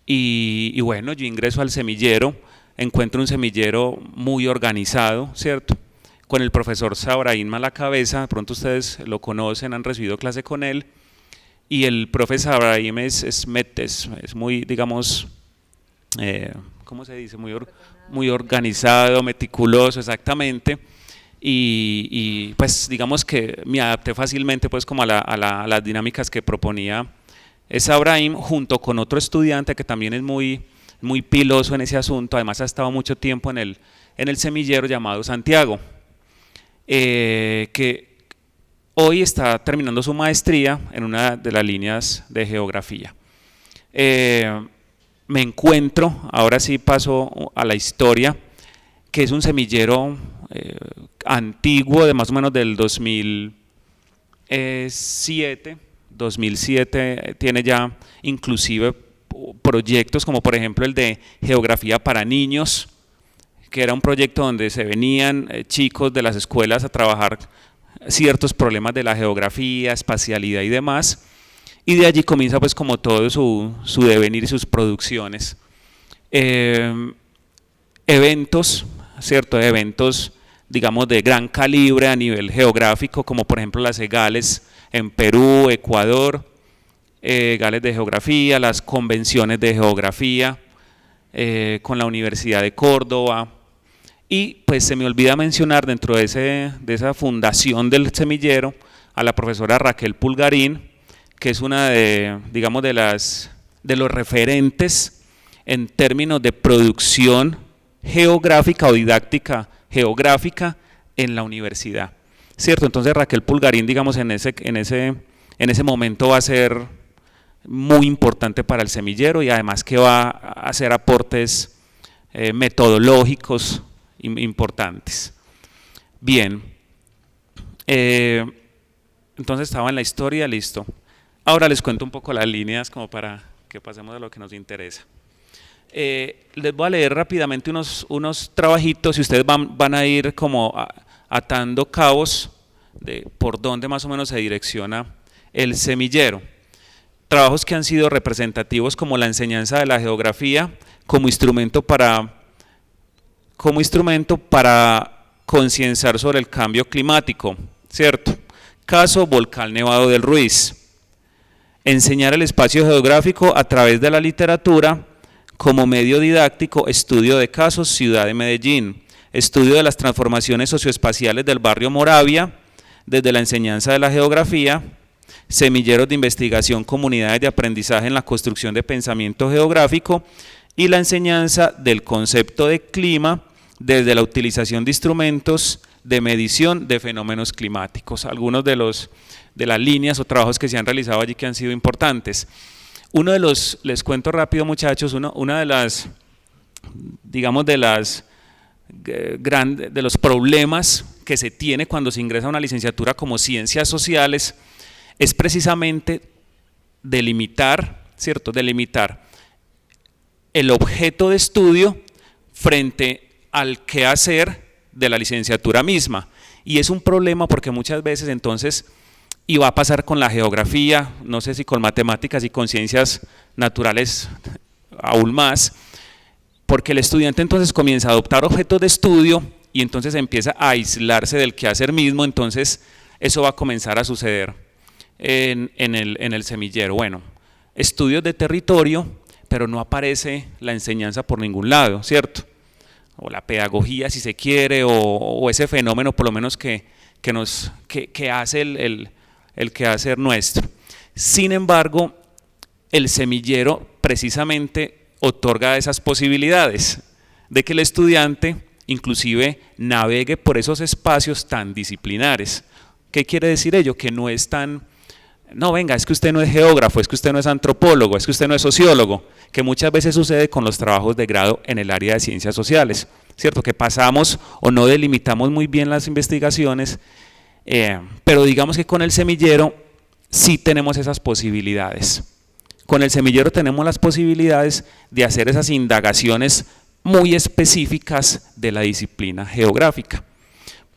D: Y bueno, yo ingreso al semillero, encuentro un semillero muy organizado, ¿cierto? Con el profesor Sabraín a la cabeza, de pronto ustedes lo conocen, han recibido clase con él, y el profesor Sabraín es muy, digamos, ¿cómo se dice? Muy organizado, meticuloso, exactamente, y pues digamos que me adapté fácilmente pues como a las dinámicas que proponía Sabraín, junto con otro estudiante que también es muy piloso en ese asunto, además ha estado mucho tiempo en el semillero, llamado Santiago, que hoy está terminando su maestría en una de las líneas de geografía. Me encuentro, ahora sí paso a la historia, que es un semillero antiguo, de más o menos del 2007, tiene ya inclusive proyectos como por ejemplo el de geografía para niños, que era un proyecto donde se venían chicos de las escuelas a trabajar ciertos problemas de la geografía, espacialidad y demás, y de allí comienza pues como todo su devenir y sus producciones. Eventos, ¿cierto? Eventos, digamos, de gran calibre a nivel geográfico, como por ejemplo las EGALES en Perú, Ecuador, EGALES de geografía, las convenciones de geografía con la Universidad de Córdoba. Y pues se me olvida mencionar dentro de esa fundación del semillero a la profesora Raquel Pulgarín, que es una digamos, de los referentes en términos de producción geográfica o didáctica geográfica en la universidad, ¿cierto? Entonces Raquel Pulgarín, digamos, en ese momento va a ser muy importante para el semillero, y además que va a hacer aportes metodológicos importantes. Bien, entonces estaba en la historia, listo. Ahora les cuento un poco las líneas como para que pasemos de lo que nos interesa. Les voy a leer rápidamente unos trabajitos y ustedes van a ir como atando cabos de por dónde más o menos se direcciona el semillero. Trabajos que han sido representativos, como la enseñanza de la geografía como instrumento para concienciar sobre el cambio climático, ¿cierto? Caso Volcán Nevado del Ruiz. Enseñar el espacio geográfico a través de la literatura como medio didáctico, estudio de casos, Ciudad de Medellín. Estudio de las transformaciones socioespaciales del barrio Moravia desde la enseñanza de la geografía. Semilleros de investigación, comunidades de aprendizaje en la construcción de pensamiento geográfico, y la enseñanza del concepto de clima desde la utilización de instrumentos de medición de fenómenos climáticos. Algunos de las líneas o trabajos que se han realizado allí que han sido importantes. Les cuento rápido, muchachos, una de las, digamos, de los problemas que se tiene cuando se ingresa a una licenciatura como Ciencias Sociales es precisamente delimitar, ¿cierto? Delimitar el objeto de estudio frente al quehacer de la licenciatura misma. Y es un problema porque muchas veces entonces, y va a pasar con la geografía, no sé si con matemáticas y con ciencias naturales aún más, porque el estudiante entonces comienza a adoptar objetos de estudio y entonces empieza a aislarse del quehacer mismo. Entonces eso va a comenzar a suceder en el semillero. Bueno, estudios de territorio, pero no aparece la enseñanza por ningún lado, ¿cierto? O la pedagogía, si se quiere, o ese fenómeno por lo menos que hace el quehacer nuestro. Sin embargo, el semillero precisamente otorga esas posibilidades de que el estudiante inclusive navegue por esos espacios tan disciplinares. ¿Qué quiere decir ello? Que no es tan no, venga, es que usted no es geógrafo, es que usted no es antropólogo, es que usted no es sociólogo, que muchas veces sucede con los trabajos de grado en el área de ciencias sociales, ¿cierto? Que pasamos o no delimitamos muy bien las investigaciones, pero digamos que con el semillero sí tenemos esas posibilidades. Con el semillero tenemos las posibilidades de hacer esas indagaciones muy específicas de la disciplina geográfica.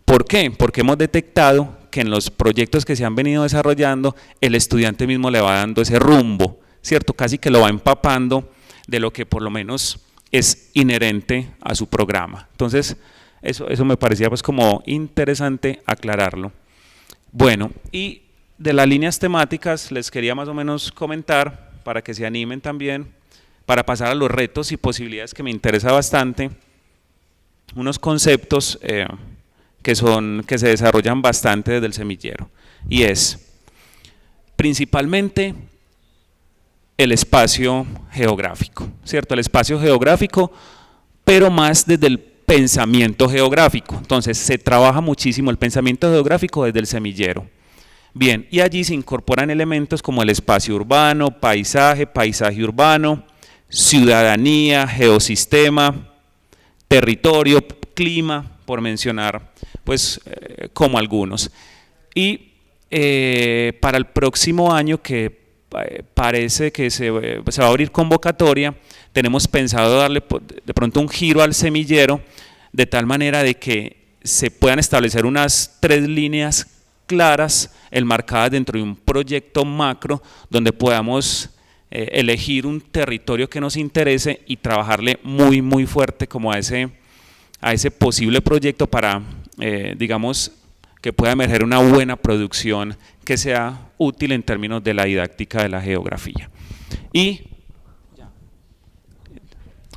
D: ¿Por qué? Porque hemos detectado que en los proyectos que se han venido desarrollando, el estudiante mismo le va dando ese rumbo, ¿cierto? Casi que lo va empapando de lo que por lo menos es inherente a su programa. Entonces, eso me parecía pues como interesante aclararlo. Bueno, y de las líneas temáticas les quería más o menos comentar, para que se animen también, para pasar a los retos y posibilidades que me interesa bastante, unos conceptos que se desarrollan bastante desde el semillero, y es principalmente el espacio geográfico, ¿cierto? El espacio geográfico, pero más desde el pensamiento geográfico. Entonces se trabaja muchísimo el pensamiento geográfico desde el semillero. Bien, y allí se incorporan elementos como el espacio urbano, paisaje urbano, ciudadanía, geosistema, territorio, clima, por mencionar pues como algunos. Y para el próximo año, que parece que se va a abrir convocatoria, tenemos pensado darle de pronto un giro al semillero, de tal manera de que se puedan establecer unas 3 líneas claras enmarcadas dentro de un proyecto macro, donde podamos elegir un territorio que nos interese y trabajarle muy fuerte como a ese posible proyecto para, digamos, que pueda emerger una buena producción que sea útil en términos de la didáctica de la geografía. Y,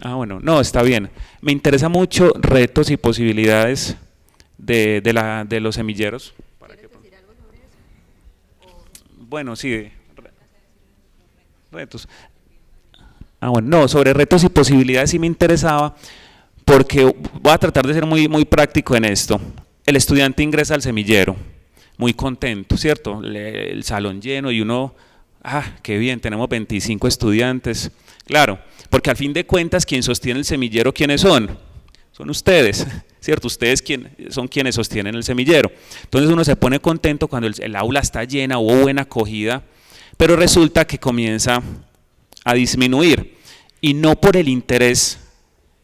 D: bueno, no, está bien. Me interesa mucho retos y posibilidades de los semilleros.
A: ¿Quieres decir algo sobre eso?
D: Bueno, sí, retos. Bueno, no, sobre retos y posibilidades sí me interesaba, porque voy a tratar de ser muy práctico en esto. El estudiante ingresa al semillero, muy contento, ¿cierto? El salón lleno y uno, qué bien, tenemos 25 estudiantes. Claro, porque al fin de cuentas, quien sostiene el semillero, ¿quiénes son? Son ustedes, ¿cierto? Ustedes son quienes sostienen el semillero. Entonces uno se pone contento cuando el aula está llena, hubo buena acogida, pero resulta que comienza a disminuir, y no por el interés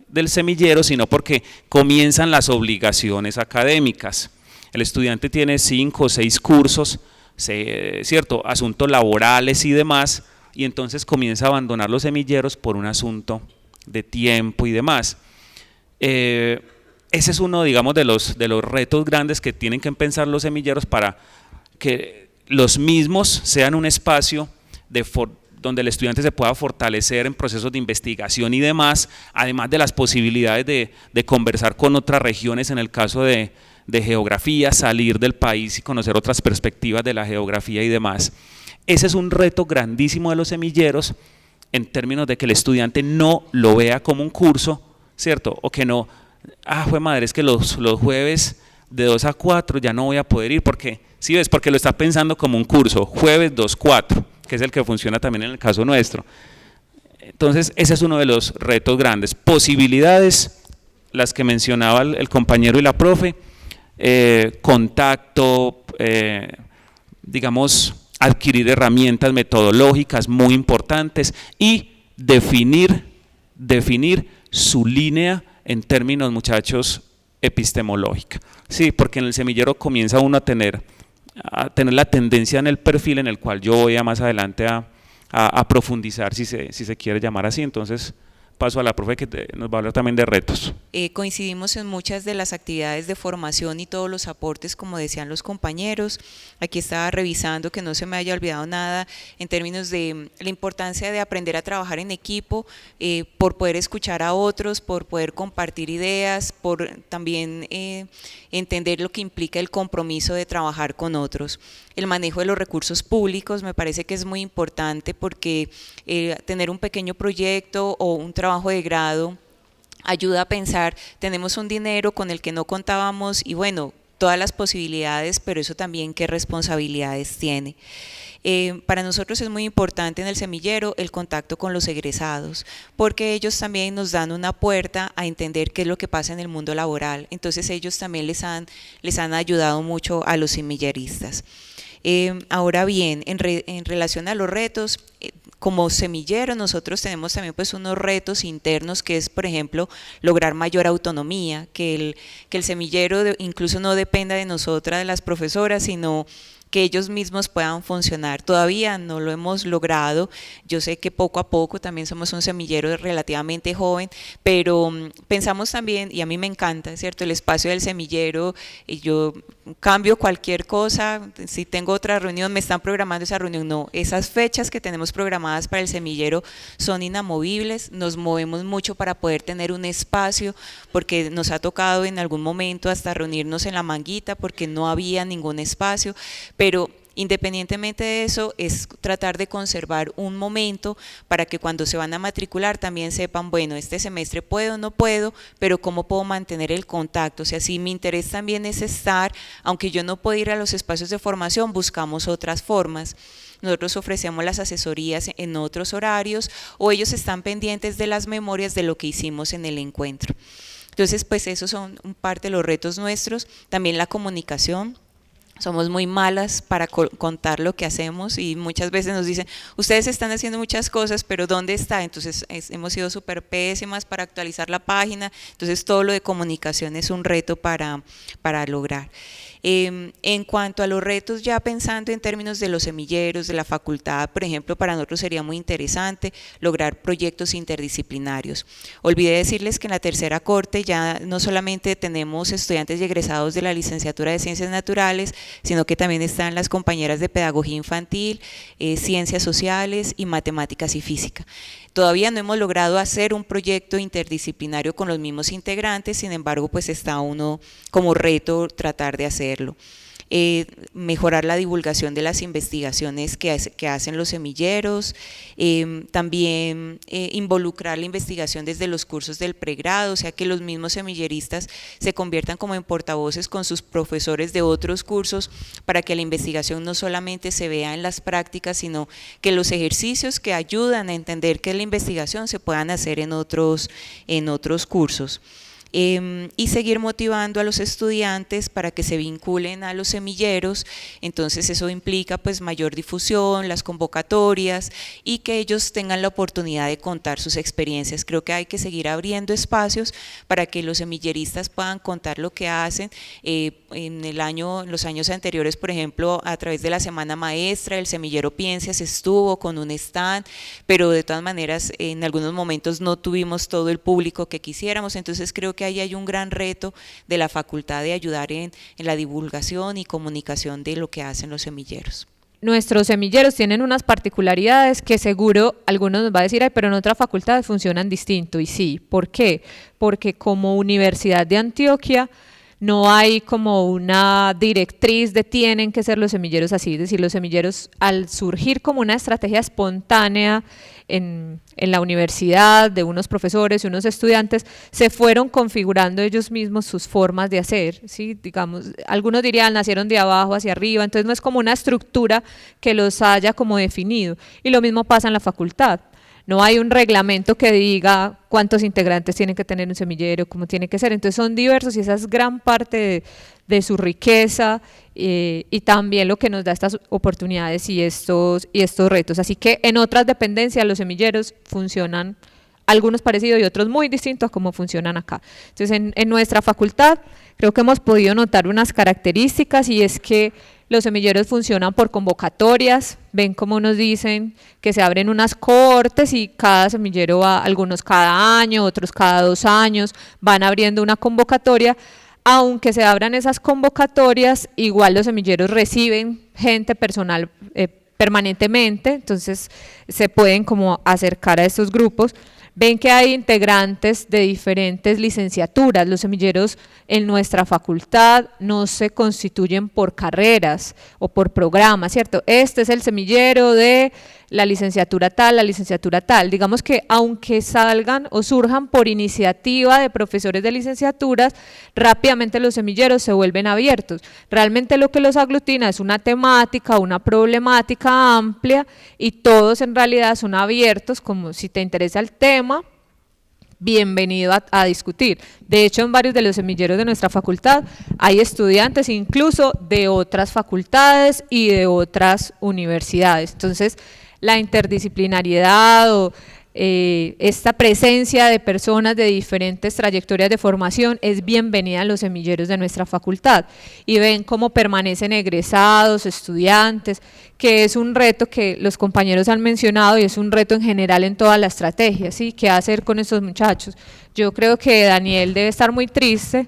D: del semillero, sino porque comienzan las obligaciones académicas. El estudiante tiene 5 o 6 cursos, ¿cierto? Asuntos laborales y demás, y entonces comienza a abandonar los semilleros por un asunto de tiempo y demás. Ese es uno, digamos, de los retos grandes que tienen que pensar los semilleros para que los mismos sean un espacio donde el estudiante se pueda fortalecer en procesos de investigación y demás, además de las posibilidades de conversar con otras regiones en el caso de geografía, salir del país y conocer otras perspectivas de la geografía y demás. Ese es un reto grandísimo de los semilleros, en términos de que el estudiante no lo vea como un curso, ¿cierto? O que no, jue madre, es que los jueves de 2 a 4 ya no voy a poder ir, porque, ¿sí ves? Porque lo está pensando como un curso, jueves 2-4, que es el que funciona también en el caso nuestro. Entonces, ese es uno de los retos grandes. Posibilidades, las que mencionaba el compañero y la profe, contacto, digamos, adquirir herramientas metodológicas muy importantes y definir su línea en términos, muchachos, epistemológica. Sí, porque en el semillero comienza uno a tener la tendencia en el perfil en el cual yo voy a más adelante a profundizar, si se quiere llamar así. Entonces paso a la profe que nos va a hablar también de retos.
B: Coincidimos en muchas de las actividades de formación y todos los aportes, como decían los compañeros. Aquí estaba revisando que no se me haya olvidado nada en términos de la importancia de aprender a trabajar en equipo, por poder escuchar a otros, por poder compartir ideas, por también entender lo que implica el compromiso de trabajar con otros. El manejo de los recursos públicos me parece que es muy importante, porque tener un pequeño proyecto o un trabajo de grado ayuda a pensar, tenemos un dinero con el que no contábamos y bueno, todas las posibilidades, pero eso también qué responsabilidades tiene. Para nosotros es muy importante en el semillero el contacto con los egresados, porque ellos también nos dan una puerta a entender qué es lo que pasa en el mundo laboral. Entonces ellos también les han ayudado mucho a los semilleristas. Ahora bien, en relación a los retos, como semillero nosotros tenemos también pues unos retos internos, que es, por ejemplo, lograr mayor autonomía, que el semillero incluso no dependa de nosotras, de las profesoras, sino que ellos mismos puedan funcionar. Todavía no lo hemos logrado, yo sé que poco a poco, también somos un semillero relativamente joven, pero pensamos también, y a mí me encanta, ¿cierto?, el espacio del semillero, y yo cambio cualquier cosa, si tengo otra reunión, me están programando esa reunión, no, esas fechas que tenemos programadas para el semillero son inamovibles, nos movemos mucho para poder tener un espacio, porque nos ha tocado en algún momento hasta reunirnos en la manguita, porque no había ningún espacio, pero independientemente de eso es tratar de conservar un momento para que cuando se van a matricular también sepan, bueno, este semestre puedo o no puedo, pero cómo puedo mantener el contacto. O sea, si mi interés también es estar, aunque yo no puedo ir a los espacios de formación, buscamos otras formas. Nosotros ofrecemos las asesorías en otros horarios, o ellos están pendientes de las memorias de lo que hicimos en el encuentro. Entonces, pues esos son parte de los retos nuestros. También la comunicación. Somos muy malas para contar lo que hacemos, y muchas veces nos dicen, ustedes están haciendo muchas cosas, pero ¿dónde está? Entonces hemos sido súper pésimas para actualizar la página. Entonces todo lo de comunicación es un reto para lograr. En cuanto a los retos, ya pensando en términos de los semilleros, de la facultad, por ejemplo, para nosotros sería muy interesante lograr proyectos interdisciplinarios. Olvidé decirles que en la tercera corte ya no solamente tenemos estudiantes y egresados de la licenciatura de Ciencias Naturales, sino que también están las compañeras de Pedagogía Infantil, Ciencias Sociales y Matemáticas y Física. Todavía no hemos logrado hacer un proyecto interdisciplinario con los mismos integrantes, sin embargo, pues está uno como reto tratar de hacerlo. Mejorar la divulgación de las investigaciones que hacen los semilleros, también involucrar la investigación desde los cursos del pregrado, o sea que los mismos semilleristas se conviertan como en portavoces con sus profesores de otros cursos, para que la investigación no solamente se vea en las prácticas, sino que los ejercicios que ayudan a entender qué es la investigación se puedan hacer en otros cursos. Y seguir motivando a los estudiantes para que se vinculen a los semilleros. Entonces eso implica pues mayor difusión, las convocatorias, y que ellos tengan la oportunidad de contar sus experiencias. Creo que hay que seguir abriendo espacios para que los semilleristas puedan contar lo que hacen. En los años anteriores, por ejemplo, a través de la Semana Maestra, el Semillero Piense estuvo con un stand, pero de todas maneras en algunos momentos no tuvimos todo el público que quisiéramos. Entonces creo que ahí hay un gran reto de la facultad de ayudar en la divulgación y comunicación de lo que hacen los semilleros.
A: Nuestros semilleros tienen unas particularidades que seguro algunos nos va a decir, ay, pero en otras facultades funcionan distinto, y sí, ¿por qué? Porque como Universidad de Antioquia no hay como una directriz de tienen que ser los semilleros así, es decir, los semilleros al surgir como una estrategia espontánea en la universidad de unos profesores y unos estudiantes, se fueron configurando ellos mismos sus formas de hacer, ¿sí? Digamos, algunos dirían nacieron de abajo hacia arriba, entonces no es como una estructura que los haya como definido, y lo mismo pasa en la facultad. No hay un reglamento que diga cuántos integrantes tienen que tener un semillero, cómo tiene que ser. Entonces son diversos, y esa es gran parte de su riqueza, y también lo que nos da estas oportunidades y estos retos. Así que en otras dependencias los semilleros funcionan, algunos parecidos y otros muy distintos a cómo funcionan acá. Entonces en nuestra facultad creo que hemos podido notar unas características, y es que los semilleros funcionan por convocatorias. Ven cómo nos dicen que se abren unas cortes, y cada semillero va, algunos cada año, otros cada 2 años, van abriendo una convocatoria. Aunque se abran esas convocatorias, igual los semilleros reciben gente personal permanentemente, entonces se pueden como acercar a estos grupos. Ven que hay integrantes de diferentes licenciaturas. Los semilleros en nuestra facultad no se constituyen por carreras o por programas, ¿cierto? Este es el semillero de la licenciatura tal. Digamos que aunque salgan o surjan por iniciativa de profesores de licenciaturas, rápidamente los semilleros se vuelven abiertos. Realmente lo que los aglutina es una temática, una problemática amplia, y todos en realidad son abiertos, como si te interesa el tema, bienvenido a discutir. De hecho, en varios de los semilleros de nuestra facultad hay estudiantes incluso de otras facultades y de otras universidades. Entonces, la interdisciplinariedad o esta presencia de personas de diferentes trayectorias de formación es bienvenida en los semilleros de nuestra facultad, y ven cómo permanecen egresados, estudiantes, que es un reto que los compañeros han mencionado y es un reto en general en toda la estrategia, ¿sí? ¿Qué hacer con estos muchachos? Yo creo que Daniel debe estar muy triste,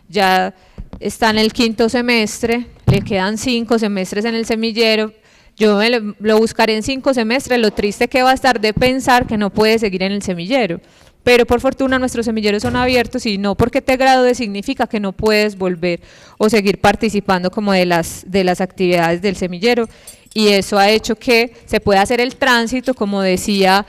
A: ya está en el 5º semestre, le quedan 5 semestres en el semillero. Yo lo buscaré en 5 semestres, lo triste que va a estar de pensar que no puede seguir en el semillero. Pero por fortuna nuestros semilleros son abiertos, y no porque te gradúes significa que no puedes volver o seguir participando como de las actividades del semillero, y eso ha hecho que se pueda hacer el tránsito, como decía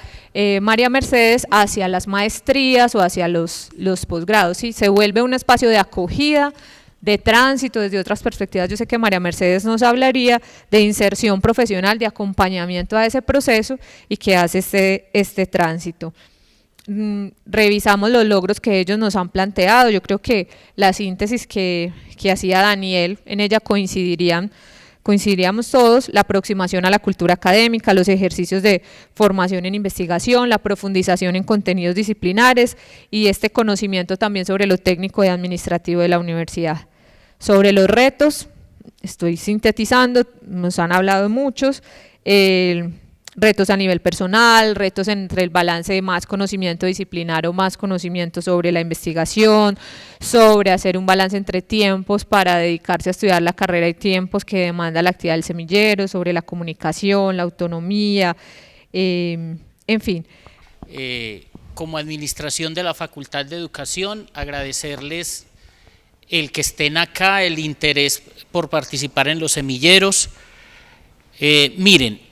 A: María Mercedes, hacia las maestrías o hacia los posgrados, ¿sí? Se vuelve un espacio de acogida, de tránsito desde otras perspectivas. Yo sé que María Mercedes nos hablaría de inserción profesional, de acompañamiento a ese proceso, y que hace este tránsito. Revisamos los logros que ellos nos han planteado. Yo creo que la síntesis que hacía Daniel, en ella coincidiríamos todos: la aproximación a la cultura académica, los ejercicios de formación en investigación, la profundización en contenidos disciplinares y este conocimiento también sobre lo técnico y administrativo de la universidad. Sobre los retos, estoy sintetizando, nos han hablado muchos, retos a nivel personal, retos entre el balance de más conocimiento disciplinar o más conocimiento sobre la investigación, sobre hacer un balance entre tiempos para dedicarse a estudiar la carrera y tiempos que demanda la actividad del semillero, sobre la comunicación, la autonomía, en fin.
E: Como administración de la Facultad de Educación, agradecerles el que estén acá, el interés por participar en los semilleros. Miren,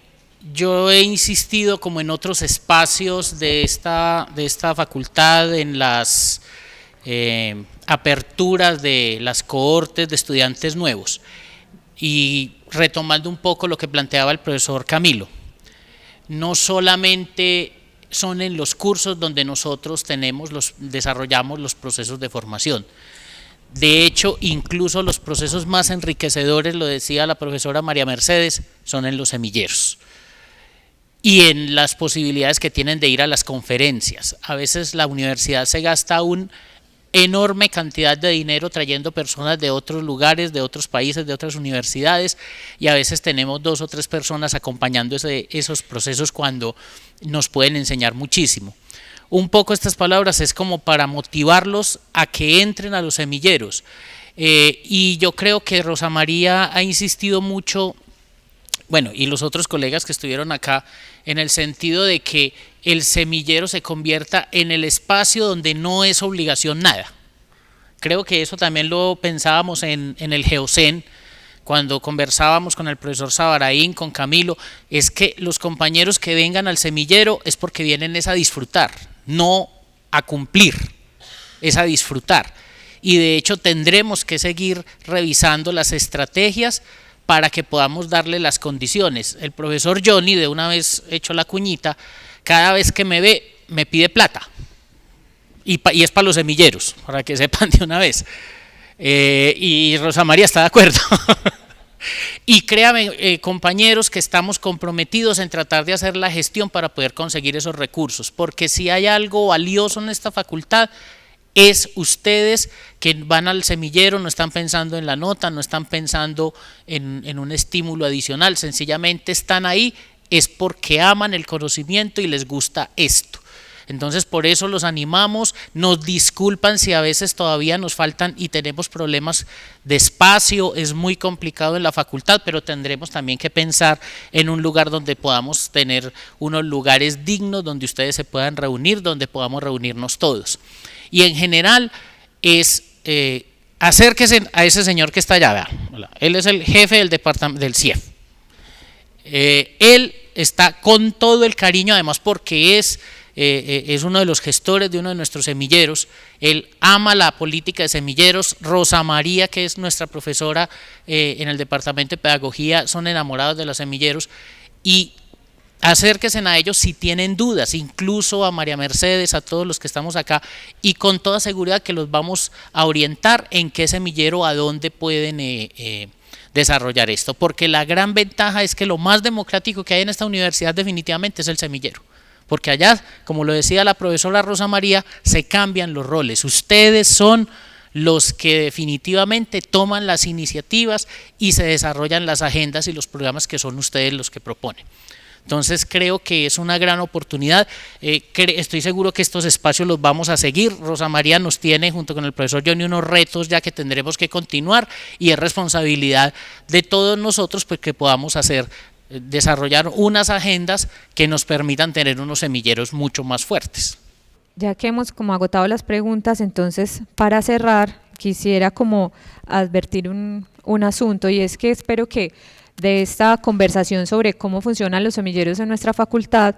E: yo he insistido, como en otros espacios de esta facultad, en las aperturas de las cohortes de estudiantes nuevos, y retomando un poco lo que planteaba el profesor Camilo, no solamente son en los cursos donde nosotros desarrollamos los procesos de formación. De hecho, incluso los procesos más enriquecedores, lo decía la profesora María Mercedes, son en los semilleros y en las posibilidades que tienen de ir a las conferencias. A veces la universidad se gasta una enorme cantidad de dinero trayendo personas de otros lugares, de otros países, de otras universidades, y a veces tenemos 2 o 3 personas acompañando esos procesos cuando nos pueden enseñar muchísimo. Un poco estas palabras es como para motivarlos a que entren a los semilleros, y yo creo que Rosa María ha insistido mucho, bueno, y los otros colegas que estuvieron acá, en el sentido de que el semillero se convierta en el espacio donde no es obligación nada. Creo que eso también lo pensábamos en el Geocen, cuando conversábamos con el profesor Sabaraín, con Camilo, es que los compañeros que vengan al semillero es porque vienen a disfrutar, no a cumplir, es a disfrutar. Y de hecho tendremos que seguir revisando las estrategias para que podamos darle las condiciones. El profesor Johnny, de una vez hecho la cuñita, cada vez que me ve me pide plata, y es para los semilleros, para que sepan de una vez, y Rosa María está de acuerdo. Y créanme, compañeros, que estamos comprometidos en tratar de hacer la gestión para poder conseguir esos recursos, porque si hay algo valioso en esta facultad, es ustedes que van al semillero, no están pensando en la nota, no están pensando en un estímulo adicional, sencillamente están ahí, es porque aman el conocimiento y les gusta esto. Entonces por eso los animamos, nos disculpan si a veces todavía nos faltan y tenemos problemas de espacio, es muy complicado en la facultad, pero tendremos también que pensar en un lugar donde podamos tener unos lugares dignos, donde ustedes se puedan reunir, donde podamos reunirnos todos. Y en general es acérquense a ese señor que está allá, vean, él es el jefe del departamento del CIEF. Él está con todo el cariño, además porque es uno de los gestores de uno de nuestros semilleros. Él ama la política de semilleros. Rosa María, que es nuestra profesora en el departamento de pedagogía, son enamorados de los semilleros, y acérquense a ellos si tienen dudas, incluso a María Mercedes, a todos los que estamos acá, y con toda seguridad que los vamos a orientar en qué semillero, a dónde pueden desarrollar esto, porque la gran ventaja es que lo más democrático que hay en esta universidad definitivamente es el semillero, porque allá, como lo decía la profesora Rosa María, se cambian los roles. Ustedes son los que definitivamente toman las iniciativas y se desarrollan las agendas y los programas que son ustedes los que proponen. Entonces creo que es una gran oportunidad. Estoy seguro que estos espacios los vamos a seguir. Rosa María nos tiene junto con el profesor Johnny unos retos ya que tendremos que continuar, y es responsabilidad de todos nosotros pues que podamos desarrollar unas agendas que nos permitan tener unos semilleros mucho más fuertes.
A: Ya que hemos como agotado las preguntas, entonces para cerrar quisiera como advertir un asunto, y es que espero que de esta conversación sobre cómo funcionan los semilleros en nuestra facultad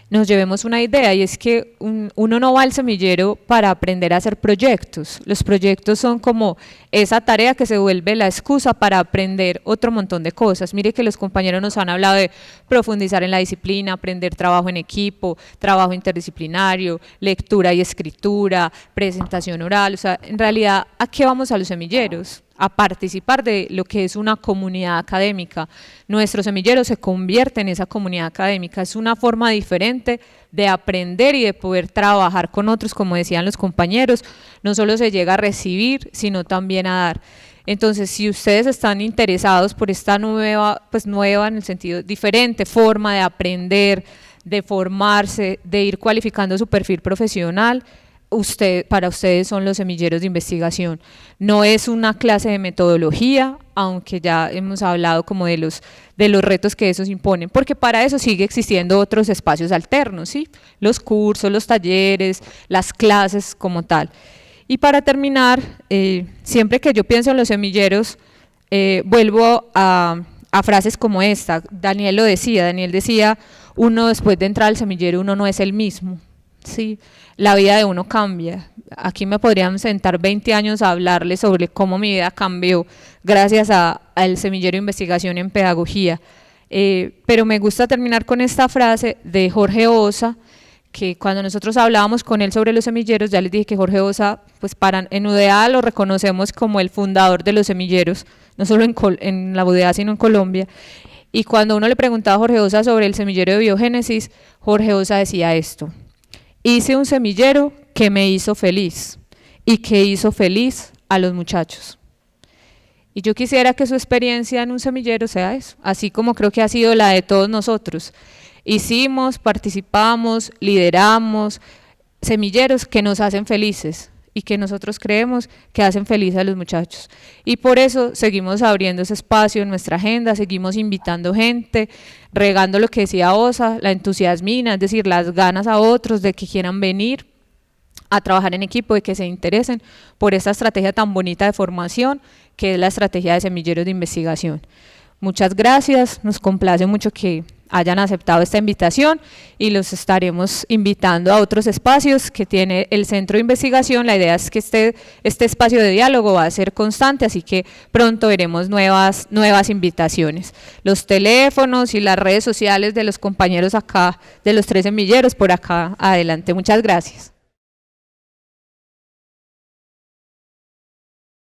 A: nos llevemos una idea, y es que uno no va al semillero para aprender a hacer proyectos. Los proyectos son como esa tarea que se vuelve la excusa para aprender otro montón de cosas. Mire que los compañeros nos han hablado de profundizar en la disciplina, aprender trabajo en equipo, trabajo interdisciplinario, lectura y escritura, presentación oral. O sea, en realidad, ¿a qué vamos a los semilleros? A participar de lo que es una comunidad académica. Nuestro semillero se convierte en esa comunidad académica, es una forma diferente de aprender y de poder trabajar con otros, como decían los compañeros. No solo se llega a recibir, sino también a dar. Entonces, si ustedes están interesados por esta nueva en el sentido diferente, forma de aprender, de formarse, de ir cualificando su perfil profesional, para ustedes son los semilleros de investigación. No es una clase de metodología, aunque ya hemos hablado como de los retos que esos imponen, porque para eso sigue existiendo otros espacios alternos, ¿sí? Los cursos, los talleres, las clases como tal. Y para terminar, siempre que yo pienso en los semilleros, vuelvo a frases como esta. Daniel decía, uno después de entrar al semillero, uno no es el mismo. Sí, la vida de uno cambia. Aquí me podrían sentar 20 años a hablarles sobre cómo mi vida cambió gracias al semillero de investigación en pedagogía. Pero me gusta terminar con esta frase de Jorge Osa, que cuando nosotros hablábamos con él sobre los semilleros, ya les dije que Jorge Osa, pues en UdeA lo reconocemos como el fundador de los semilleros, no solo en la UdeA, sino en Colombia. Y cuando uno le preguntaba a Jorge Osa sobre el semillero de biogénesis, Jorge Osa decía esto: hice un semillero que me hizo feliz y que hizo feliz a los muchachos. Y yo quisiera que su experiencia en un semillero sea eso, así como creo que ha sido la de todos nosotros. Hicimos, participamos, lideramos semilleros que nos hacen felices y que nosotros creemos que hacen feliz a los muchachos. Y por eso seguimos abriendo ese espacio en nuestra agenda, seguimos invitando gente, regando lo que decía Osa, la entusiasmina, es decir, las ganas a otros de que quieran venir a trabajar en equipo, de que se interesen por esta estrategia tan bonita de formación que es la estrategia de semilleros de investigación. Muchas gracias, nos complace mucho que hayan aceptado esta invitación y los estaremos invitando a otros espacios que tiene el Centro de Investigación. La idea es que este espacio de diálogo va a ser constante, así que pronto veremos nuevas invitaciones. Los teléfonos y las redes sociales de los compañeros acá, de los 3 semilleros por acá adelante. Muchas gracias.